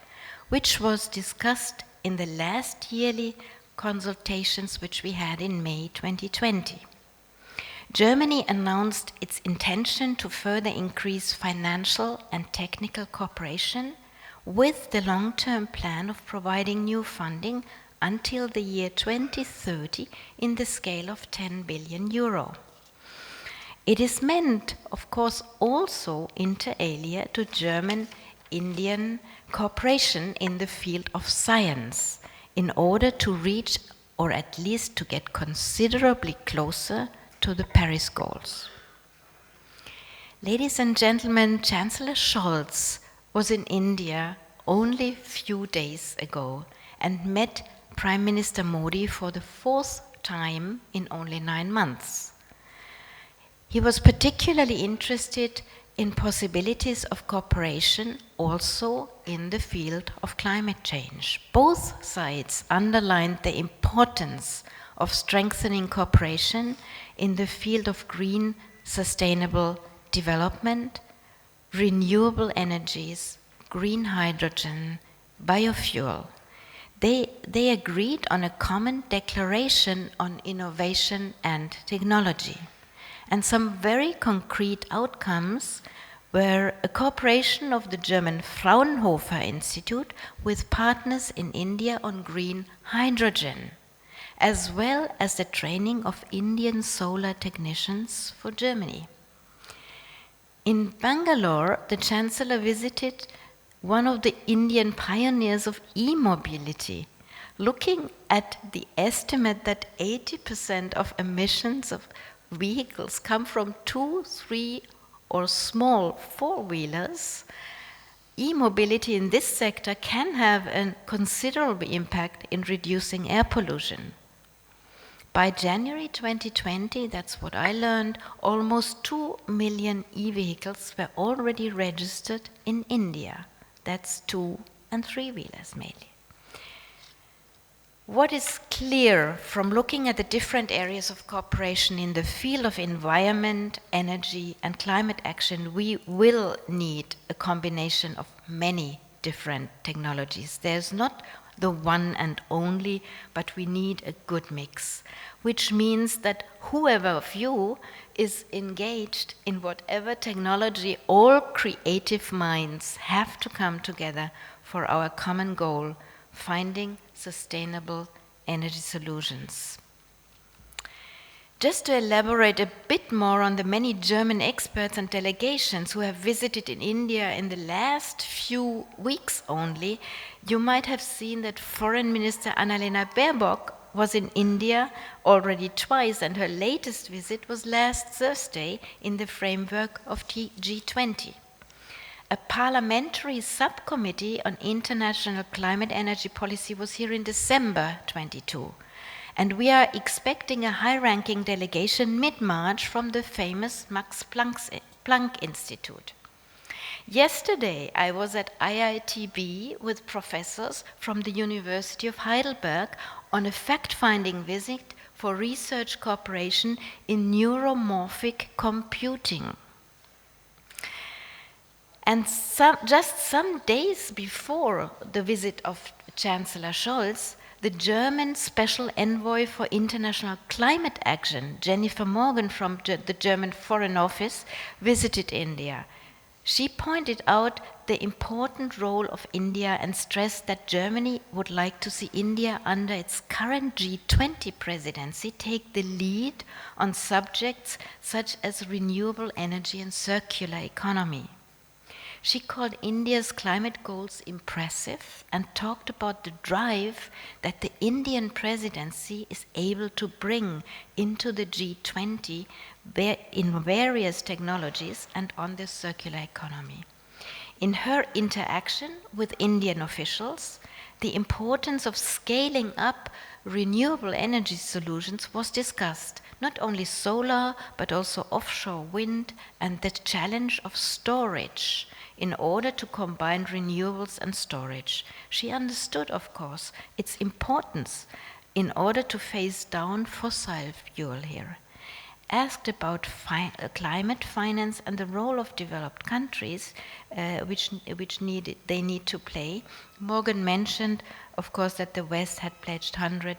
which was discussed in the last yearly consultations which we had in May 2020. Germany announced its intention to further increase financial and technical cooperation with the long-term plan of providing new funding until the year 2030 in the scale of 10 billion euro. It is meant, of course, also inter alia to German-Indian cooperation in the field of science in order to reach, or at least to get considerably closer to the Paris goals. Ladies and gentlemen, Chancellor Scholz was in India only a few days ago and met Prime Minister Modi for the 4th time in only 9 months. He was particularly interested in possibilities of cooperation also in the field of climate change. Both sides underlined the importance of strengthening cooperation in the field of green, sustainable development, renewable energies, green hydrogen, biofuel. They agreed on a common declaration on innovation and technology. And some very concrete outcomes were a cooperation of the German Fraunhofer Institute with partners in India on green hydrogen, as well as the training of Indian solar technicians for Germany. In Bangalore, the Chancellor visited one of the Indian pioneers of e-mobility, looking at the estimate that 80% of emissions of vehicles come from 2, 3, or small four-wheelers. E-mobility in this sector can have a considerable impact in reducing air pollution. By January 2020, that's what I learned, almost 2 million e-vehicles were already registered in India. That's 2 and 3-wheelers mainly. What is clear from looking at the different areas of cooperation in the field of environment, energy, and climate action, we will need a combination of many different technologies. There's not the one and only, but we need a good mix, which means that whoever of you is engaged in whatever technology, all creative minds have to come together for our common goal, finding sustainable energy solutions. Just to elaborate a bit more on the many German experts and delegations who have visited in India in the last few weeks only, you might have seen that Foreign Minister Annalena Baerbock was in India already twice, and her latest visit was last Thursday in the framework of G20. A parliamentary subcommittee on international climate energy policy was here in December 22. And we are expecting a high-ranking delegation mid-March from the famous Max Planck Institute. Yesterday, I was at IITB with professors from the University of Heidelberg on a fact-finding visit for research cooperation in neuromorphic computing. And just some days before the visit of Chancellor Scholz, the German Special Envoy for International Climate Action, Jennifer Morgan from the German Foreign Office, visited India. She pointed out the important role of India and stressed that Germany would like to see India under its current G20 presidency take the lead on subjects such as renewable energy and circular economy. She called India's climate goals impressive and talked about the drive that the Indian presidency is able to bring into the G20 in various technologies and on the circular economy. In her interaction with Indian officials, the importance of scaling up renewable energy solutions was discussed, not only solar, but also offshore wind, and the challenge of storage in order to combine renewables and storage. She understood, of course, its importance in order to phase down fossil fuel here. Asked about climate finance and the role of developed countries, which they need to play, Morgan mentioned, of course, that the West had pledged $100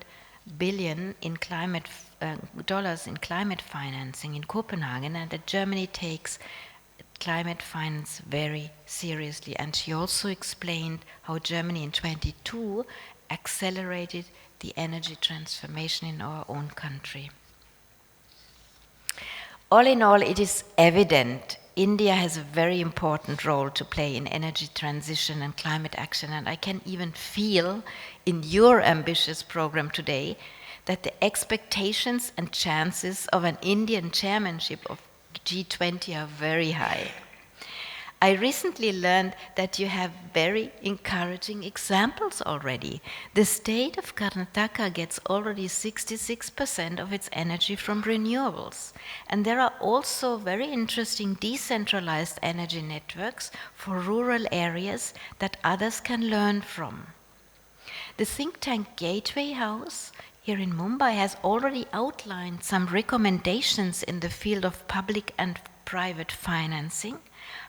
billion in dollars in climate financing in Copenhagen, and that Germany takes climate finance very seriously. And she also explained how Germany in 2022 accelerated the energy transformation in our own country. All in all, it is evident India has a very important role to play in energy transition and climate action, and I can even feel in your ambitious program today that the expectations and chances of an Indian chairmanship of G20 are very high. I recently learned that you have very encouraging examples already. The state of Karnataka gets already 66% of its energy from renewables. And there are also very interesting decentralized energy networks for rural areas that others can learn from. The think tank Gateway House here in Mumbai has already outlined some recommendations in the field of public and private financing,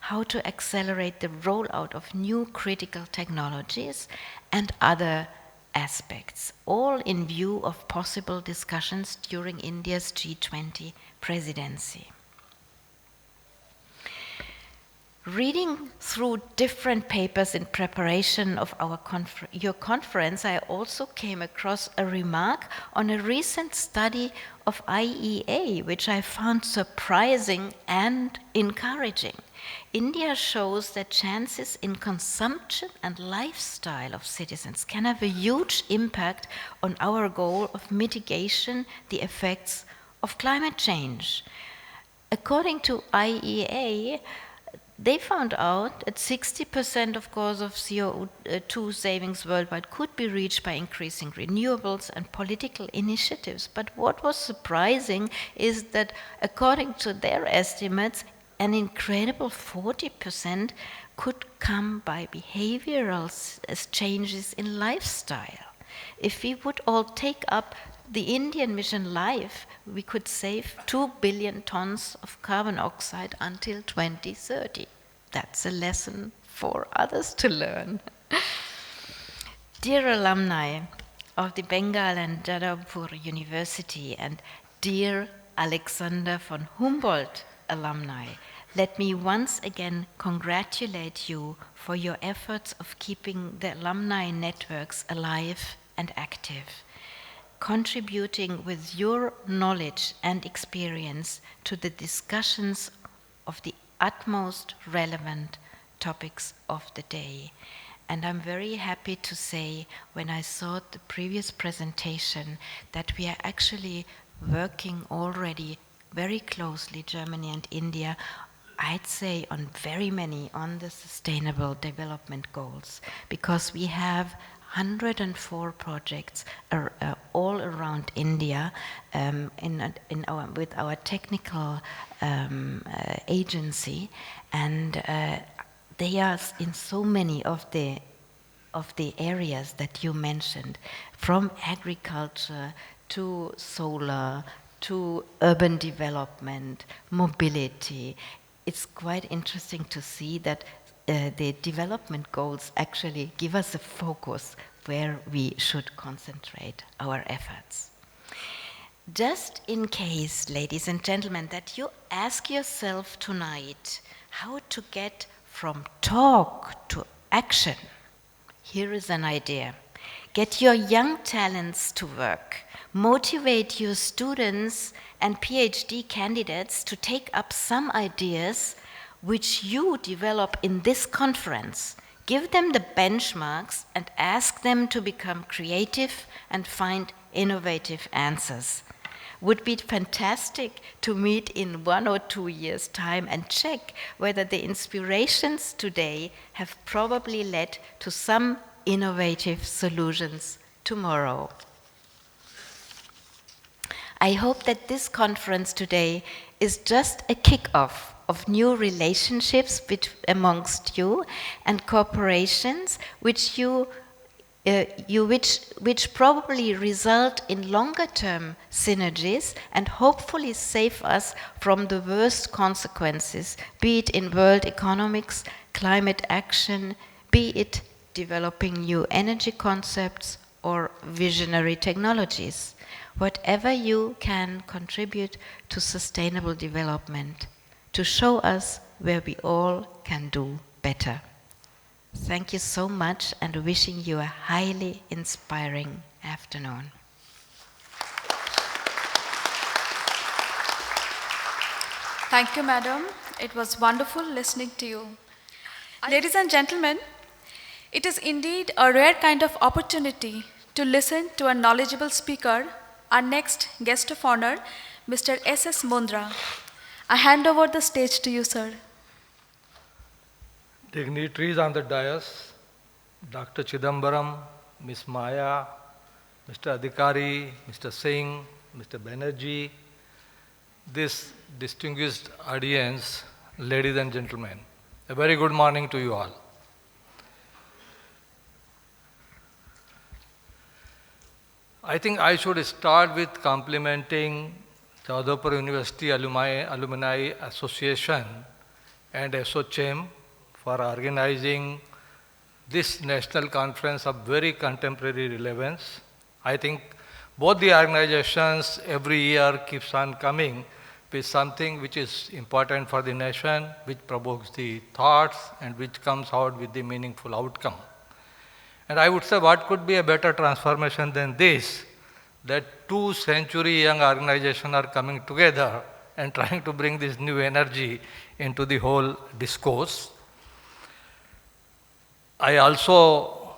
how to accelerate the rollout of new critical technologies and other aspects, all in view of possible discussions during India's G20 presidency. Reading through different papers in preparation of your conference, I also came across a remark on a recent study of IEA, which I found surprising and encouraging. India shows that chances in consumption and lifestyle of citizens can have a huge impact on our goal of mitigation the effects of climate change. According to IEA, they found out that 60% of course of CO2 savings worldwide could be reached by increasing renewables and political initiatives. But what was surprising is that according to their estimates, an incredible 40% could come by behavioral changes in lifestyle. If we would all take up the Indian Mission Life, we could save 2 billion tons of carbon oxide until 2030. That's a lesson for others to learn. Dear alumni of the Bengal and Jadavpur University, and dear Alexander von Humboldt alumni, let me once again congratulate you for your efforts of keeping the alumni networks alive and active, contributing with your knowledge and experience to the discussions of the utmost relevant topics of the day. And I'm very happy to say, when I saw the previous presentation, that we are actually working already very closely, Germany and India, I'd say on very many, on the Sustainable Development Goals, because we have 104 projects all around India with our technical agency, and they are in so many of the areas that you mentioned, from agriculture to solar to urban development, mobility. It's quite interesting to see that the development goals actually give us a focus where we should concentrate our efforts. Just in case, ladies and gentlemen, that you ask yourself tonight how to get from talk to action, here is an idea. Get your young talents to work. Motivate your students and PhD candidates to take up some ideas which you develop in this conference. Give them the benchmarks and ask them to become creative and find innovative answers. Would be fantastic to meet in 1 or 2 years' time and check whether the inspirations today have probably led to some innovative solutions tomorrow. I hope that this conference today is just a kick-off of new relationships amongst you and corporations which which probably result in longer-term synergies and hopefully save us from the worst consequences, be it in world economics, climate action, be it developing new energy concepts or visionary technologies. Whatever you can contribute to sustainable development, to show us where we all can do better. Thank you so much and wishing you a highly inspiring afternoon. Thank you, madam. It was wonderful listening to you. Ladies and gentlemen, it is indeed a rare kind of opportunity to listen to a knowledgeable speaker, our next guest of honor, Mr. S S Mundra. I hand over the stage to you, sir. Dignitaries on the dais, Dr. Chidambaram, Ms. Maya, Mr. Adhikari, Mr. Singh, Mr. Banerjee, this distinguished audience, ladies and gentlemen, a very good morning to you all. I think I should start with complimenting Jadavpur University Alumni Association and ASSOCHAM for organizing this national conference of very contemporary relevance. I think both the organizations every year keeps on coming with something which is important for the nation, which provokes the thoughts and which comes out with the meaningful outcome. And I would say what could be a better transformation than this, that 2-century-young organizations are coming together and trying to bring this new energy into the whole discourse. I also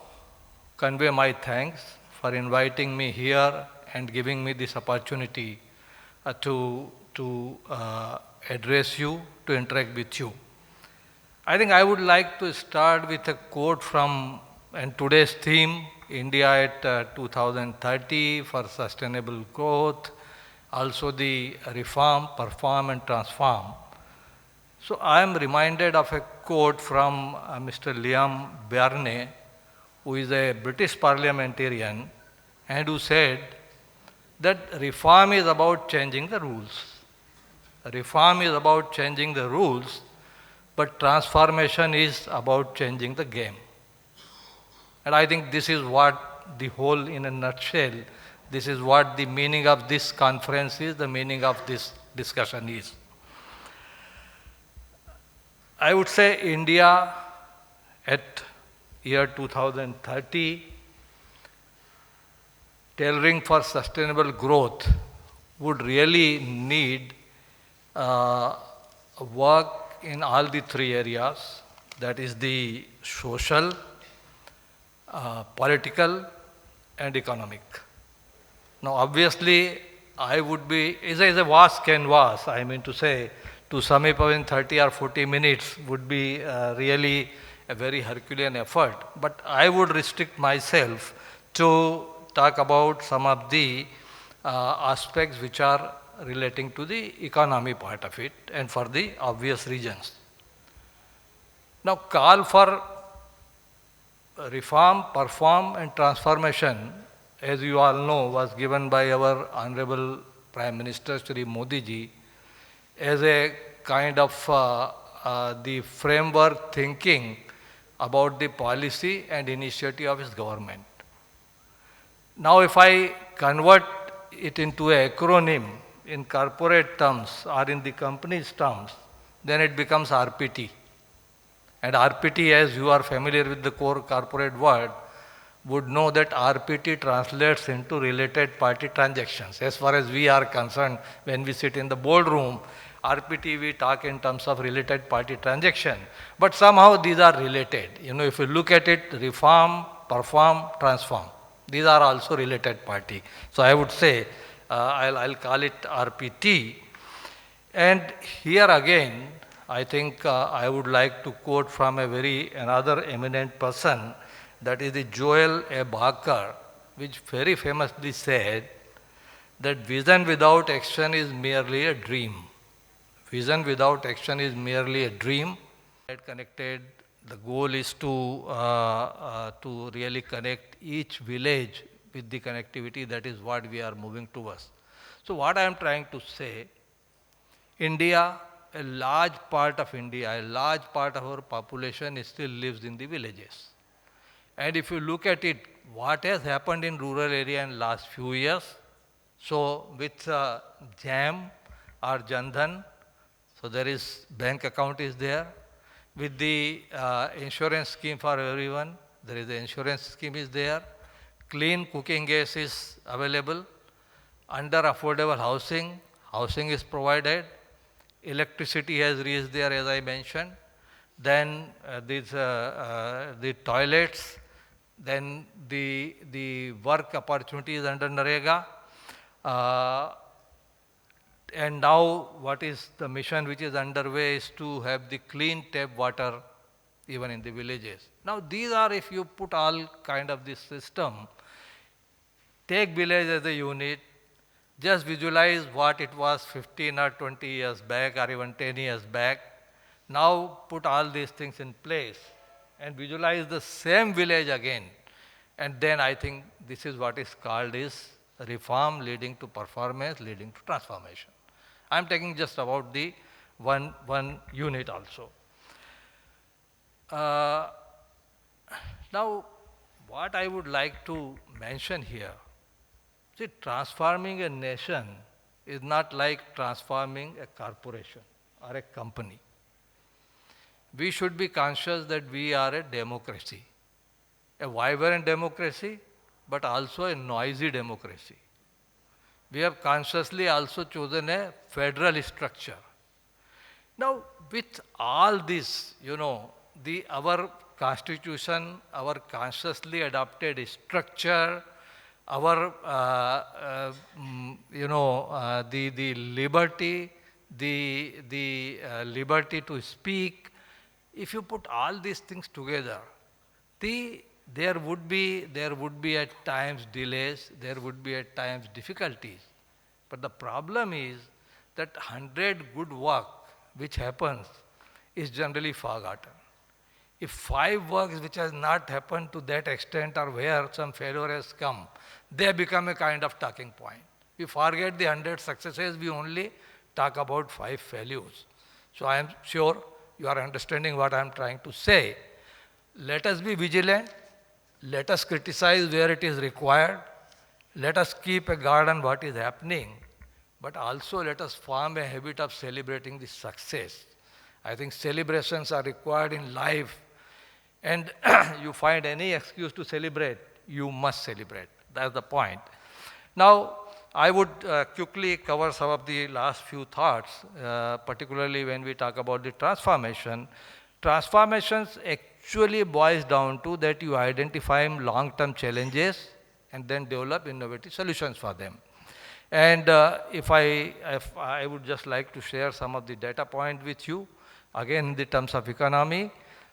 convey my thanks for inviting me here and giving me this opportunity to address you, to interact with you. I think I would like to start with a quote from and today's theme, India at 2030 for sustainable growth, also the reform, perform and transform. So I am reminded of a quote from Mr. Liam Byrne, who is a British parliamentarian and who said that reform is about changing the rules. Reform is about changing the rules, but transformation is about changing the game. And I think this is what the whole, in a nutshell, this is what the meaning of this conference is, the meaning of this discussion is. I would say India at year 2030, tailoring for sustainable growth would really need work in all the three areas, that is the social, political and economic. Now obviously I would be, it's a vast canvas, I mean to say, to sum up in 30 or 40 minutes would be really a very Herculean effort. But I would restrict myself to talk about some of the aspects which are relating to the economy part of it and for the obvious reasons. Now call for reform, perform and transformation, as you all know, was given by our Honorable Prime Minister Shri Modi ji as a kind of the framework thinking about the policy and initiative of his government. Now if I convert it into an acronym in corporate terms or in the company's terms, then it becomes RPT. And RPT, as you are familiar with the core corporate word, would know that RPT translates into related party transactions. As far as we are concerned, when we sit in the boardroom, RPT we talk in terms of related party transaction. But somehow these are related. You know, if you look at it, reform, perform, transform. These are also related party. So I would say, I'll call it RPT. And here again, I think I would like to quote from another eminent person, that is the Joel A. Barker, which very famously said that vision without action is merely a dream. Vision without action is merely a dream. Connected, the goal is to really connect each village with the connectivity. That is what we are moving towards. So what I am trying to say, India, a large part of India, a large part of our population still lives in the villages. And if you look at it, what has happened in rural area in last few years, so with JAM or Jandhan, so there is bank account is there. With the insurance scheme for everyone, there is the insurance scheme is there. Clean cooking gas is available. Under affordable housing, housing is provided. Electricity has reached there, as I mentioned. Then the toilets, then the work opportunities under NREGA. And now what is the mission which is underway is to have the clean tap water even in the villages. Now these are, if you put all kind of this system, take village as a unit, just visualize what it was 15 or 20 years back or even 10 years back. Now put all these things in place and visualize the same village again. And then I think this is what is called is reform leading to performance, leading to transformation. I am taking just about the one unit also. Now, what I would like to mention here, see, transforming a nation is not like transforming a corporation or a company. We should be conscious that we are a democracy, a vibrant democracy, but also a noisy democracy. We have consciously also chosen a federal structure. Now, with all this, our constitution, our consciously adopted structure, our, the liberty, the liberty to speak, if you put all these things together, there would be at times delays, there would be at times difficulties. But the problem is that 100 good work which happens is generally forgotten. If 5 works which has not happened to that extent or where some failure has come, they become a kind of talking point. We forget the 100 successes, we only talk about 5 failures. So I am sure you are understanding what I am trying to say. Let us be vigilant. Let us criticize where it is required. Let us keep a guard on what is happening. But also let us form a habit of celebrating the success. I think celebrations are required in life. And you find any excuse to celebrate, you must celebrate. That's the point. Now, I would quickly cover some of the last few thoughts, particularly when we talk about the transformation. Transformations actually boils down to that you identify long-term challenges and then develop innovative solutions for them. And if I would just like to share some of the data point with you, again in the terms of economy,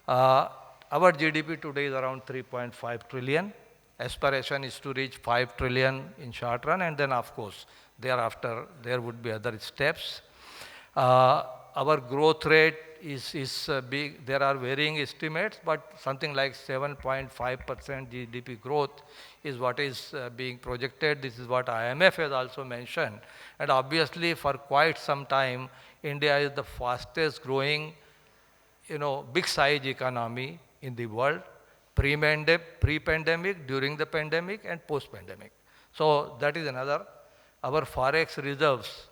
our GDP today is around 3.5 trillion. Aspiration is to reach 5 trillion in short run, and then of course thereafter there would be other steps. Our growth rate is big. There are varying estimates, but something like 7.5% GDP growth is what is being projected. This is what IMF has also mentioned. And obviously for quite some time, India is the fastest growing, big size economy in the world, pre-pandemic, during the pandemic, and post-pandemic. So that is another. Our forex reserves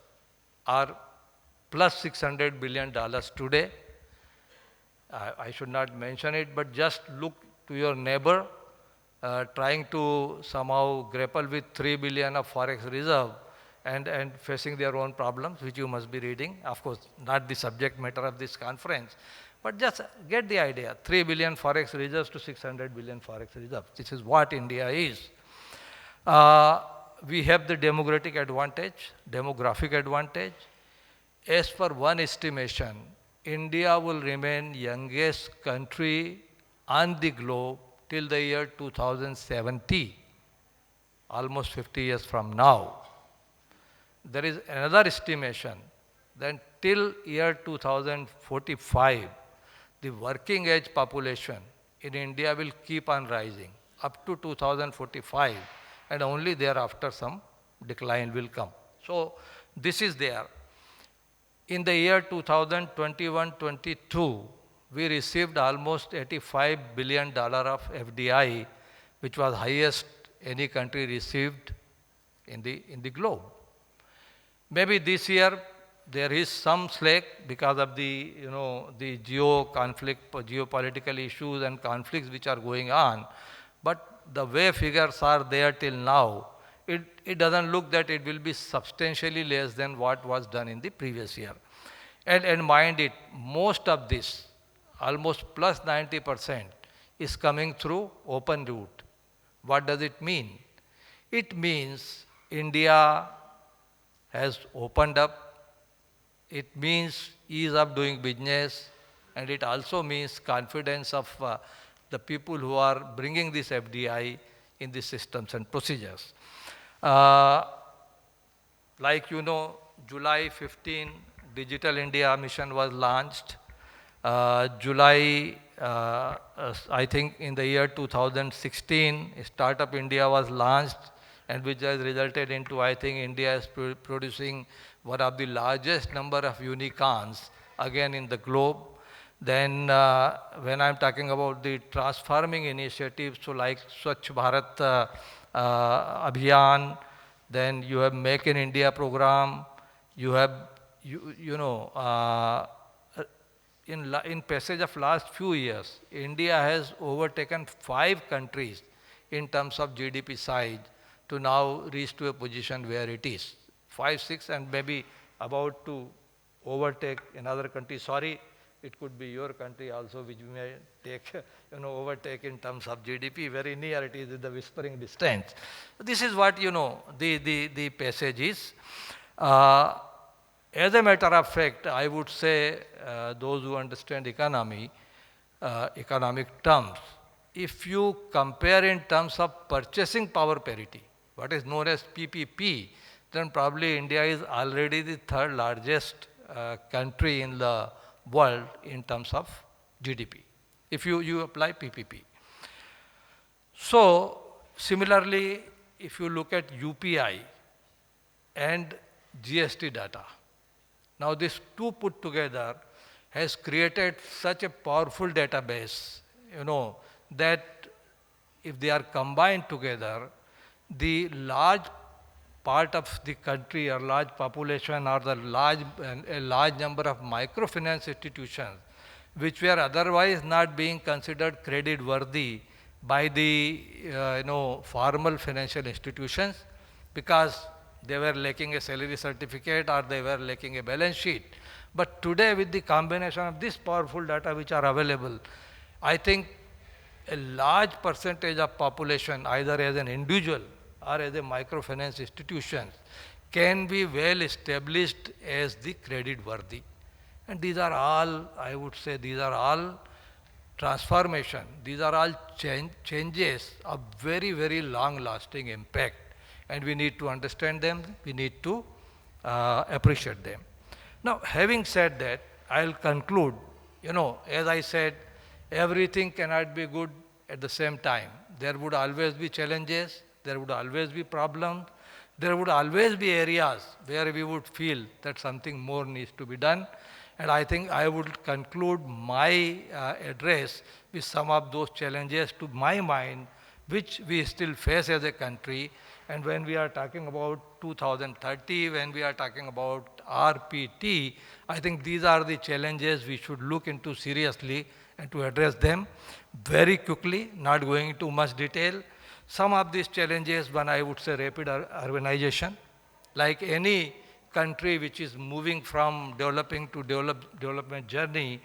are plus $600 billion today. I should not mention it, but just look to your neighbor trying to somehow grapple with 3 billion of forex reserve and facing their own problems, which you must be reading. Of course, not the subject matter of this conference, but just get the idea. 3 billion forex reserves to 600 billion forex reserves. This is what India is. We have the demographic advantage. As per one estimation, India will remain youngest country on the globe till the year 2070, almost 50 years from now. There is another estimation that till year 2045, the working age population in India will keep on rising up to 2045, and only thereafter some decline will come. So this is there. In the year 2021-22, we received almost $85 billion of FDI, which was highest any country received in the globe. Maybe this year there is some slack because of the geopolitical issues and conflicts which are going on. But the way figures are there till now, it doesn't look that it will be substantially less than what was done in the previous year. And mind it, most of this, almost plus 90%, is coming through open route. What does it mean? It means India has opened up. It means ease of doing business, and it also means confidence of the people who are bringing this FDI in the systems and procedures. Like you know, July 15, Digital India Mission was launched. I think in the year 2016, Startup India was launched, and which has resulted into, I think, India is producing one of the largest number of unicorns again in the globe. Then when I'm talking about the transforming initiatives, so like Swachh Bharat Abhiyan, then you have Make in India program, you have, in passage of last few years, India has overtaken 5 countries in terms of GDP size to now reach to a position where it is. 5, 6, and maybe about to overtake another country. Sorry, it could be your country also, which may take, overtake in terms of GDP. Very near it is in the whispering distance. This is what, the passage is. As a matter of fact, I would say those who understand economic terms, if you compare in terms of purchasing power parity, what is known as PPP, then probably India is already the 3rd largest country in the world in terms of GDP, if you apply PPP. So, similarly, if you look at UPI and GST data, now these two put together has created such a powerful database, that if they are combined together, the large part of the country or large population or a large number of microfinance institutions which were otherwise not being considered credit worthy by the formal financial institutions because they were lacking a salary certificate or they were lacking a balance sheet. But today, with the combination of this powerful data which are available, I think a large percentage of population, either as an individual or as a microfinance institution, can be well established as the credit worthy. And these are all, I would say, these are all transformation. These are all changes of very, very long lasting impact. And we need to understand them, we need to appreciate them. Now, having said that, I'll conclude, as I said, everything cannot be good at the same time. There would always be challenges, there would always be problems, there would always be areas where we would feel that something more needs to be done. And I think I would conclude my address with some of those challenges to my mind, which we still face as a country. And when we are talking about 2030, when we are talking about RPT, I think these are the challenges we should look into seriously and to address them very quickly, not going into much detail. Some of these challenges, one I would say rapid urbanization. Like any country which is moving from developing to development journey,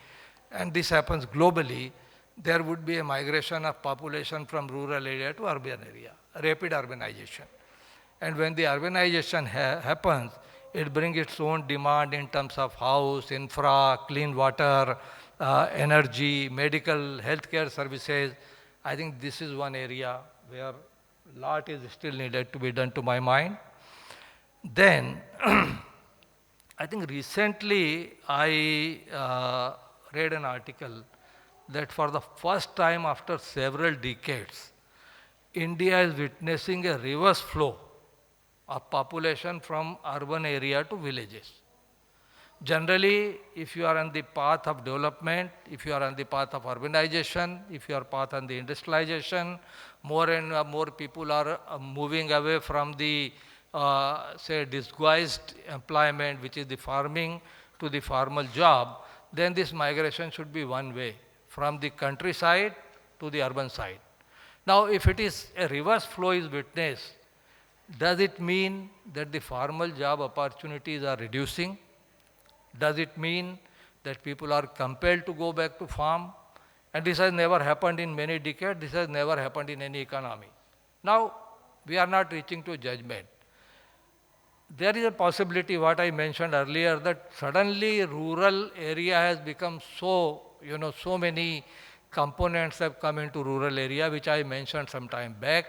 and this happens globally, there would be a migration of population from rural area to urban area, rapid urbanization. And when the urbanization happens, it brings its own demand in terms of house, infra, clean water, energy, medical, healthcare services, I think this is one area where a lot is still needed to be done to my mind. Then, I think recently I read an article that for the first time after several decades, India is witnessing a reverse flow of population from urban area to villages. Generally, if you are on the path of development, if you are on the path of urbanization, if you are path on the industrialization, more and more people are moving away from the, say, disguised employment, which is the farming, to the formal job, then this migration should be one way, from the countryside to the urban side. Now, if it is a reverse flow is witnessed, does it mean that the formal job opportunities are reducing? Does it mean that people are compelled to go back to farm? And this has never happened in many decades. This has never happened in any economy. Now, we are not reaching to judgment. There is a possibility, what I mentioned earlier, that suddenly rural area has become so, so many components have come into rural area, which I mentioned some time back.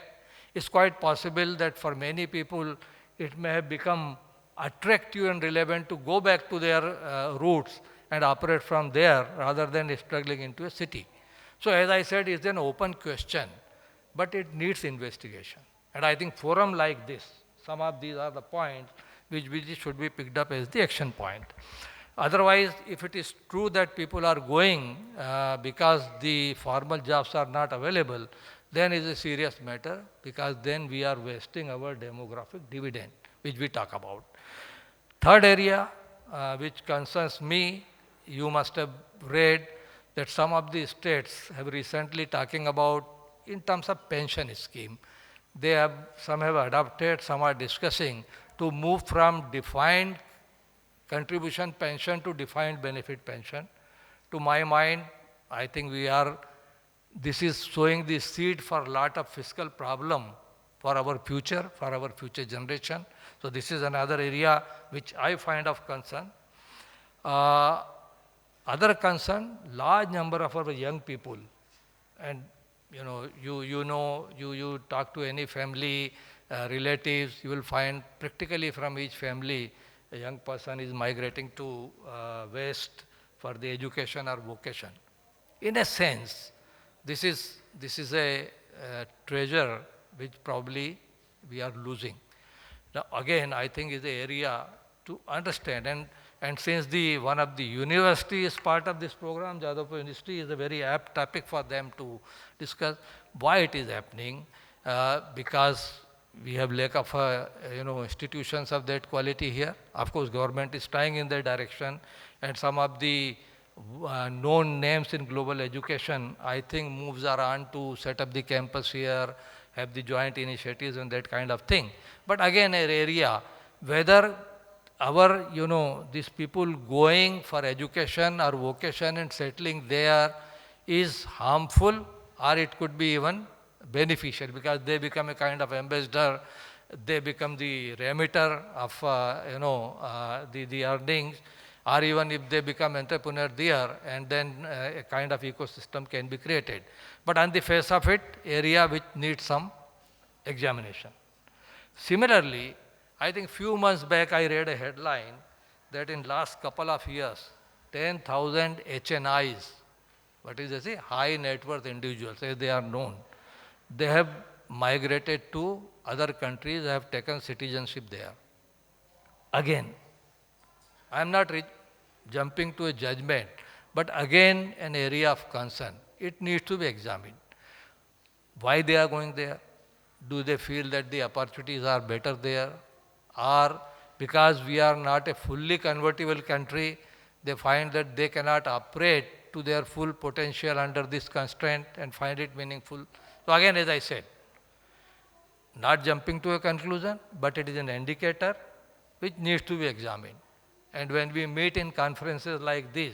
It's quite possible that for many people, it may have become attractive and relevant to go back to their roots and operate from there rather than struggling into a city. So as I said, it's an open question, but it needs investigation. And I think forum like this, some of these are the points which should be picked up as the action point. Otherwise, if it is true that people are going because the formal jobs are not available, then it's a serious matter, because then we are wasting our demographic dividend, which we talk about. Third area which concerns me, you must have read that some of the states have recently talking about in terms of pension scheme. Some have adopted, some are discussing to move from defined contribution pension to defined benefit pension. To my mind, I think this is sowing the seed for a lot of fiscal problem for our future generation. So this is another area which I find of concern. Other concern, large number of our young people, and you talk to any family, relatives, you will find practically from each family, a young person is migrating to West for the education or vocation. In a sense, this is a treasure which probably we are losing. Now, again, I think is the area to understand, and since one of the university is part of this program, Jadavpur University is a very apt topic for them to discuss why it is happening, because we have lack of institutions of that quality here. Of course, government is trying in that direction, and some of the known names in global education, I think moves are on to set up the campus here, have the joint initiatives and that kind of thing. But again, an area whether these people going for education or vocation and settling there is harmful, or it could be even beneficial, because they become a kind of ambassador, they become the remitter of the earnings, or even if they become entrepreneur there, and then a kind of ecosystem can be created. But on the face of it, area which needs some examination. Similarly, I think few months back I read a headline that in last couple of years, 10,000 HNIs, what is this? High net worth individuals, as they are known, they have migrated to other countries, have taken citizenship there. Again, I am not jumping to a judgment, but again an area of concern. It needs to be examined. Why they are going there? Do they feel that the opportunities are better there? Or because we are not a fully convertible country, they find that they cannot operate to their full potential under this constraint and find it meaningful. So again, as I said, not jumping to a conclusion, but it is an indicator which needs to be examined. And when we meet in conferences like this,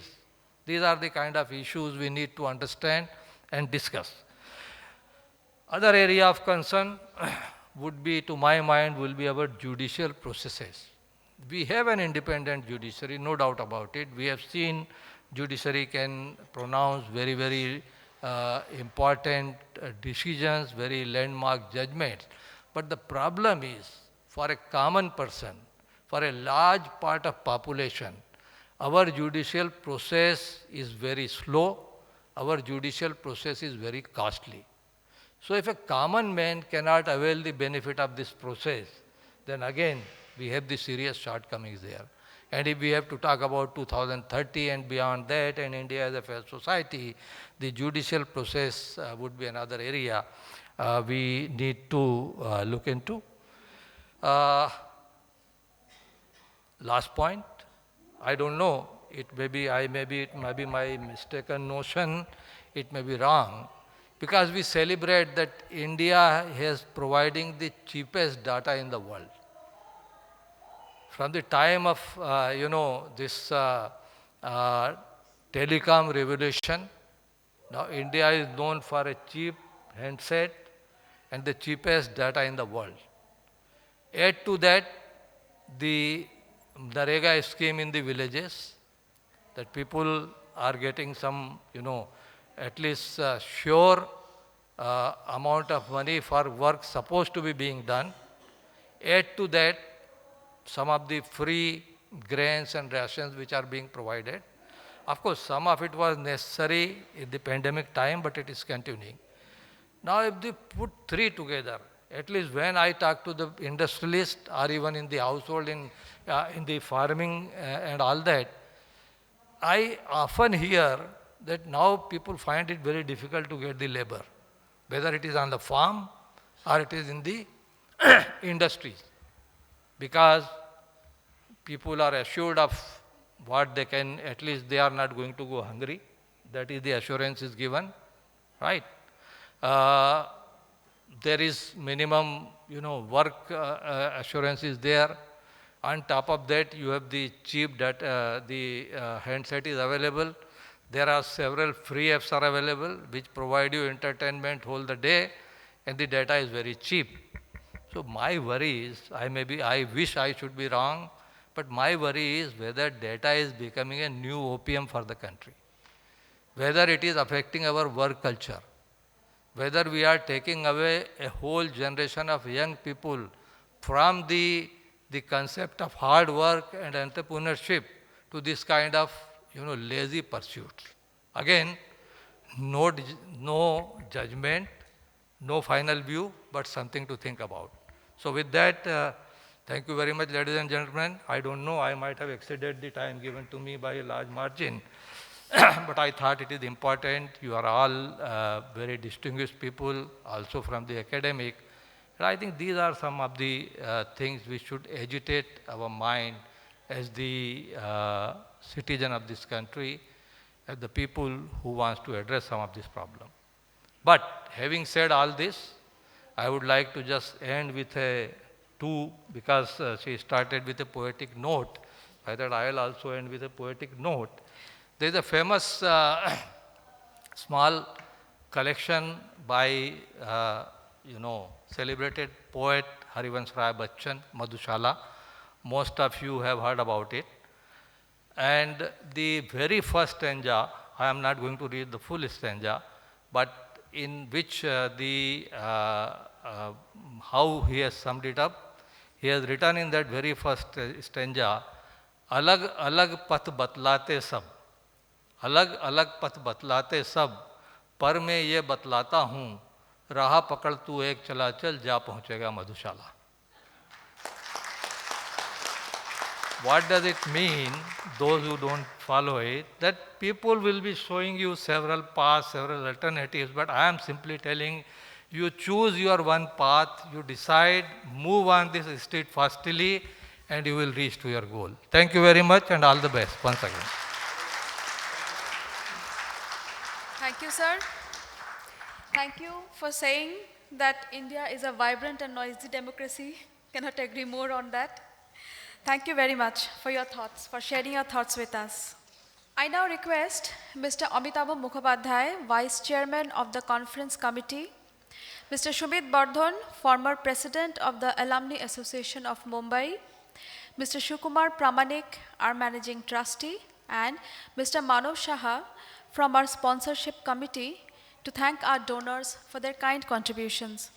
these are the kind of issues we need to understand and discuss. Other area of concern would be, to my mind, will be our judicial processes. We have an independent judiciary, no doubt about it. We have seen judiciary can pronounce very, very important decisions, very landmark judgments. But the problem is, for a common person, for a large part of population, our judicial process is very slow, our judicial process is very costly. So if a common man cannot avail the benefit of this process, then again we have the serious shortcomings there. And if we have to talk about 2030 and beyond that, and India as a fair society, the judicial process would be another area we need to look into. Last point, I don't know, it may be my mistaken notion, it may be wrong, because we celebrate that India is providing the cheapest data in the world. From the time of, this telecom revolution, now India is known for a cheap handset and the cheapest data in the world. Add to that the Narega scheme in the villages, that people are getting some, at least sure amount of money for work supposed to be being done. Add to that some of the free grains and rations which are being provided. Of course, some of it was necessary in the pandemic time, but it is continuing. Now, if they put three together, at least when I talk to the industrialist or even in the household, in the farming and all that, I often hear that now people find it very difficult to get the labor, whether it is on the farm or it is in the industries, because people are assured of what they can, at least they are not going to go hungry. That is the assurance is given, right? There is minimum, work assurance is there. On top of that, you have the cheap data, the handset is available. There are several free apps are available which provide you entertainment whole the day, and the data is very cheap. So my worry is, I wish I should be wrong, but my worry is whether data is becoming a new opium for the country, whether it is affecting our work culture, whether we are taking away a whole generation of young people from the concept of hard work and entrepreneurship to this kind of, lazy pursuits. Again, no judgment, no final view, but something to think about. So with that, thank you very much, ladies and gentlemen. I don't know, I might have exceeded the time given to me by a large margin, but I thought it is important. You are all very distinguished people, also from the academic. And I think these are some of the things which should agitate our mind as the citizen of this country, as the people who wants to address some of this problem. But having said all this, I would like to just end with because she started with a poetic note. I thought I will also end with a poetic note. There is a famous small collection by, celebrated poet Harivansh Rai Bachchan, Madhushala. Most of you have heard about it. And the very first stanza, I am not going to read the full stanza, but in which how he has summed it up, he has written in that very first stanza, alag alag path batlate sab, alag alag path batlate sab, par मैं ये बतलाता हूँ, राह पकड़ तू एक चला चल जा पहुँचेगा मधुशाला. What does it mean, those who don't follow it, that people will be showing you several paths, several alternatives, but I am simply telling you, choose your one path, you decide, move on this street fastly, and you will reach to your goal. Thank you very much, and all the best once again. Thank you, sir. Thank you for saying that India is a vibrant and noisy democracy. Cannot agree more on that. Thank you very much for your thoughts, for sharing your thoughts with us. I now request Mr. Amitabh Mukhopadhyay, Vice Chairman of the Conference Committee, Mr. Shumit Bardhan, former President of the Alumni Association of Mumbai, Mr. Shukumar Pramanik, our Managing Trustee, and Mr. Manav Shaha from our Sponsorship Committee to thank our donors for their kind contributions.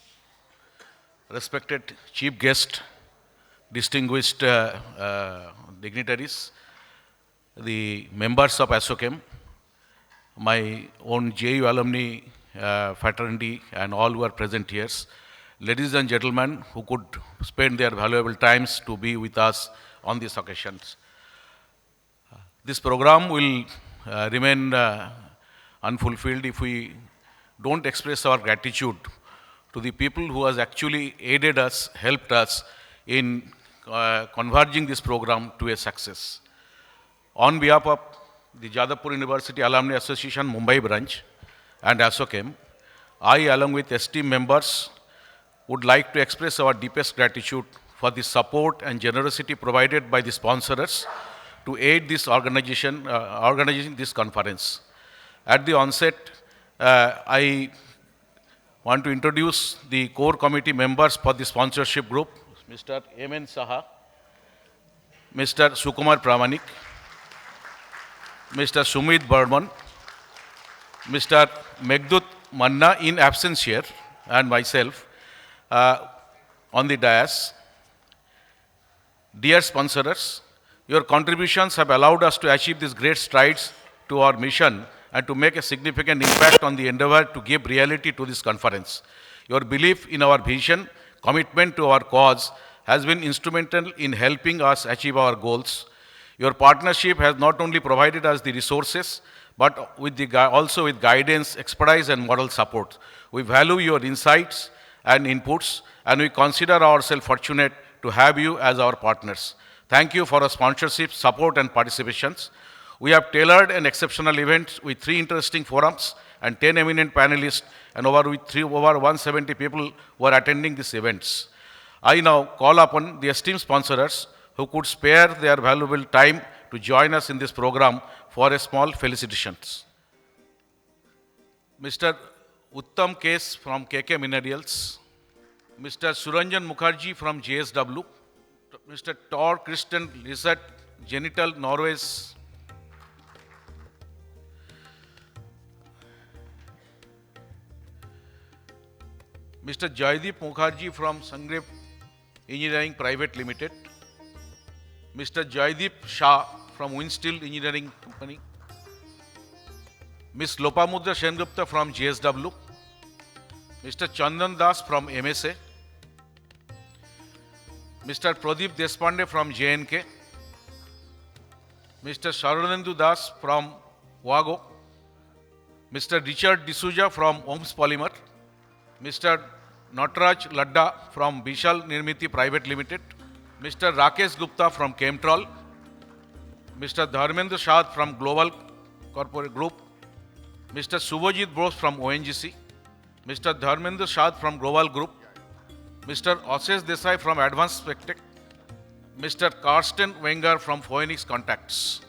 Respected chief guest, distinguished dignitaries, the members of ASSOCHAM, my own JU alumni fraternity and all who are present here, ladies and gentlemen who could spend their valuable times to be with us on these occasions. This program will remain unfulfilled if we don't express our gratitude to the people who has actually aided us, helped us in converging this program to a success. On behalf of the Jadavpur University Alumni Association Mumbai branch and ASSOCHAM, I, along with esteemed members, would like to express our deepest gratitude for the support and generosity provided by the sponsors to aid this organizing this conference. At the onset, I want to introduce the core committee members for the sponsorship group, Mr. M.N. Saha, Mr. Sukumar Pramanik, Mr. Sumit Burman, Mr. Meghdut Manna in absence here, and myself on the dais. Dear sponsors, your contributions have allowed us to achieve these great strides to our mission and to make a significant impact on the endeavor to give reality to this conference. Your belief in our vision, commitment to our cause has been instrumental in helping us achieve our goals. Your partnership has not only provided us the resources, but also with guidance, expertise, and moral support. We value your insights and inputs, and we consider ourselves fortunate to have you as our partners. Thank you for your sponsorship, support, and participations. We have tailored an exceptional event with 3 interesting forums and 10 eminent panelists, and over 170 people who are attending these events. I now call upon the esteemed sponsors who could spare their valuable time to join us in this program for a small felicitations. Mr. Uttam Kes from KK Minerals, Mr. Suranjan Mukherjee from JSW, Mr. Tor Christian Lizard, Genital Norway's, Mr. Jadavpur Mukherjee from Sangrep Engineering Private Limited, Mr. Jaideep Shah from Windsteel Engineering Company, Ms. Lopamudra Sengupta from JSW, Mr. Chandan Das from MSA, Mr. Pradeep Deshpande from JNK, Mr. Sharanendu Das from Wago, Mr. Richard D'Souza from OMS Polymer, Mr. Nataraj Ladda from Bishal Nirmiti Private Limited, Mr. Rakesh Gupta from Chemtrol, Mr. Dharmendra Shah from Global Corporate Group, Mr. Subhajit Bose from ONGC, Mr. Dharmendra Shah from Global Group, Mr. Ashish Desai from Advanced Spectec, Mr. Karsten Wenger from Phoenix Contacts.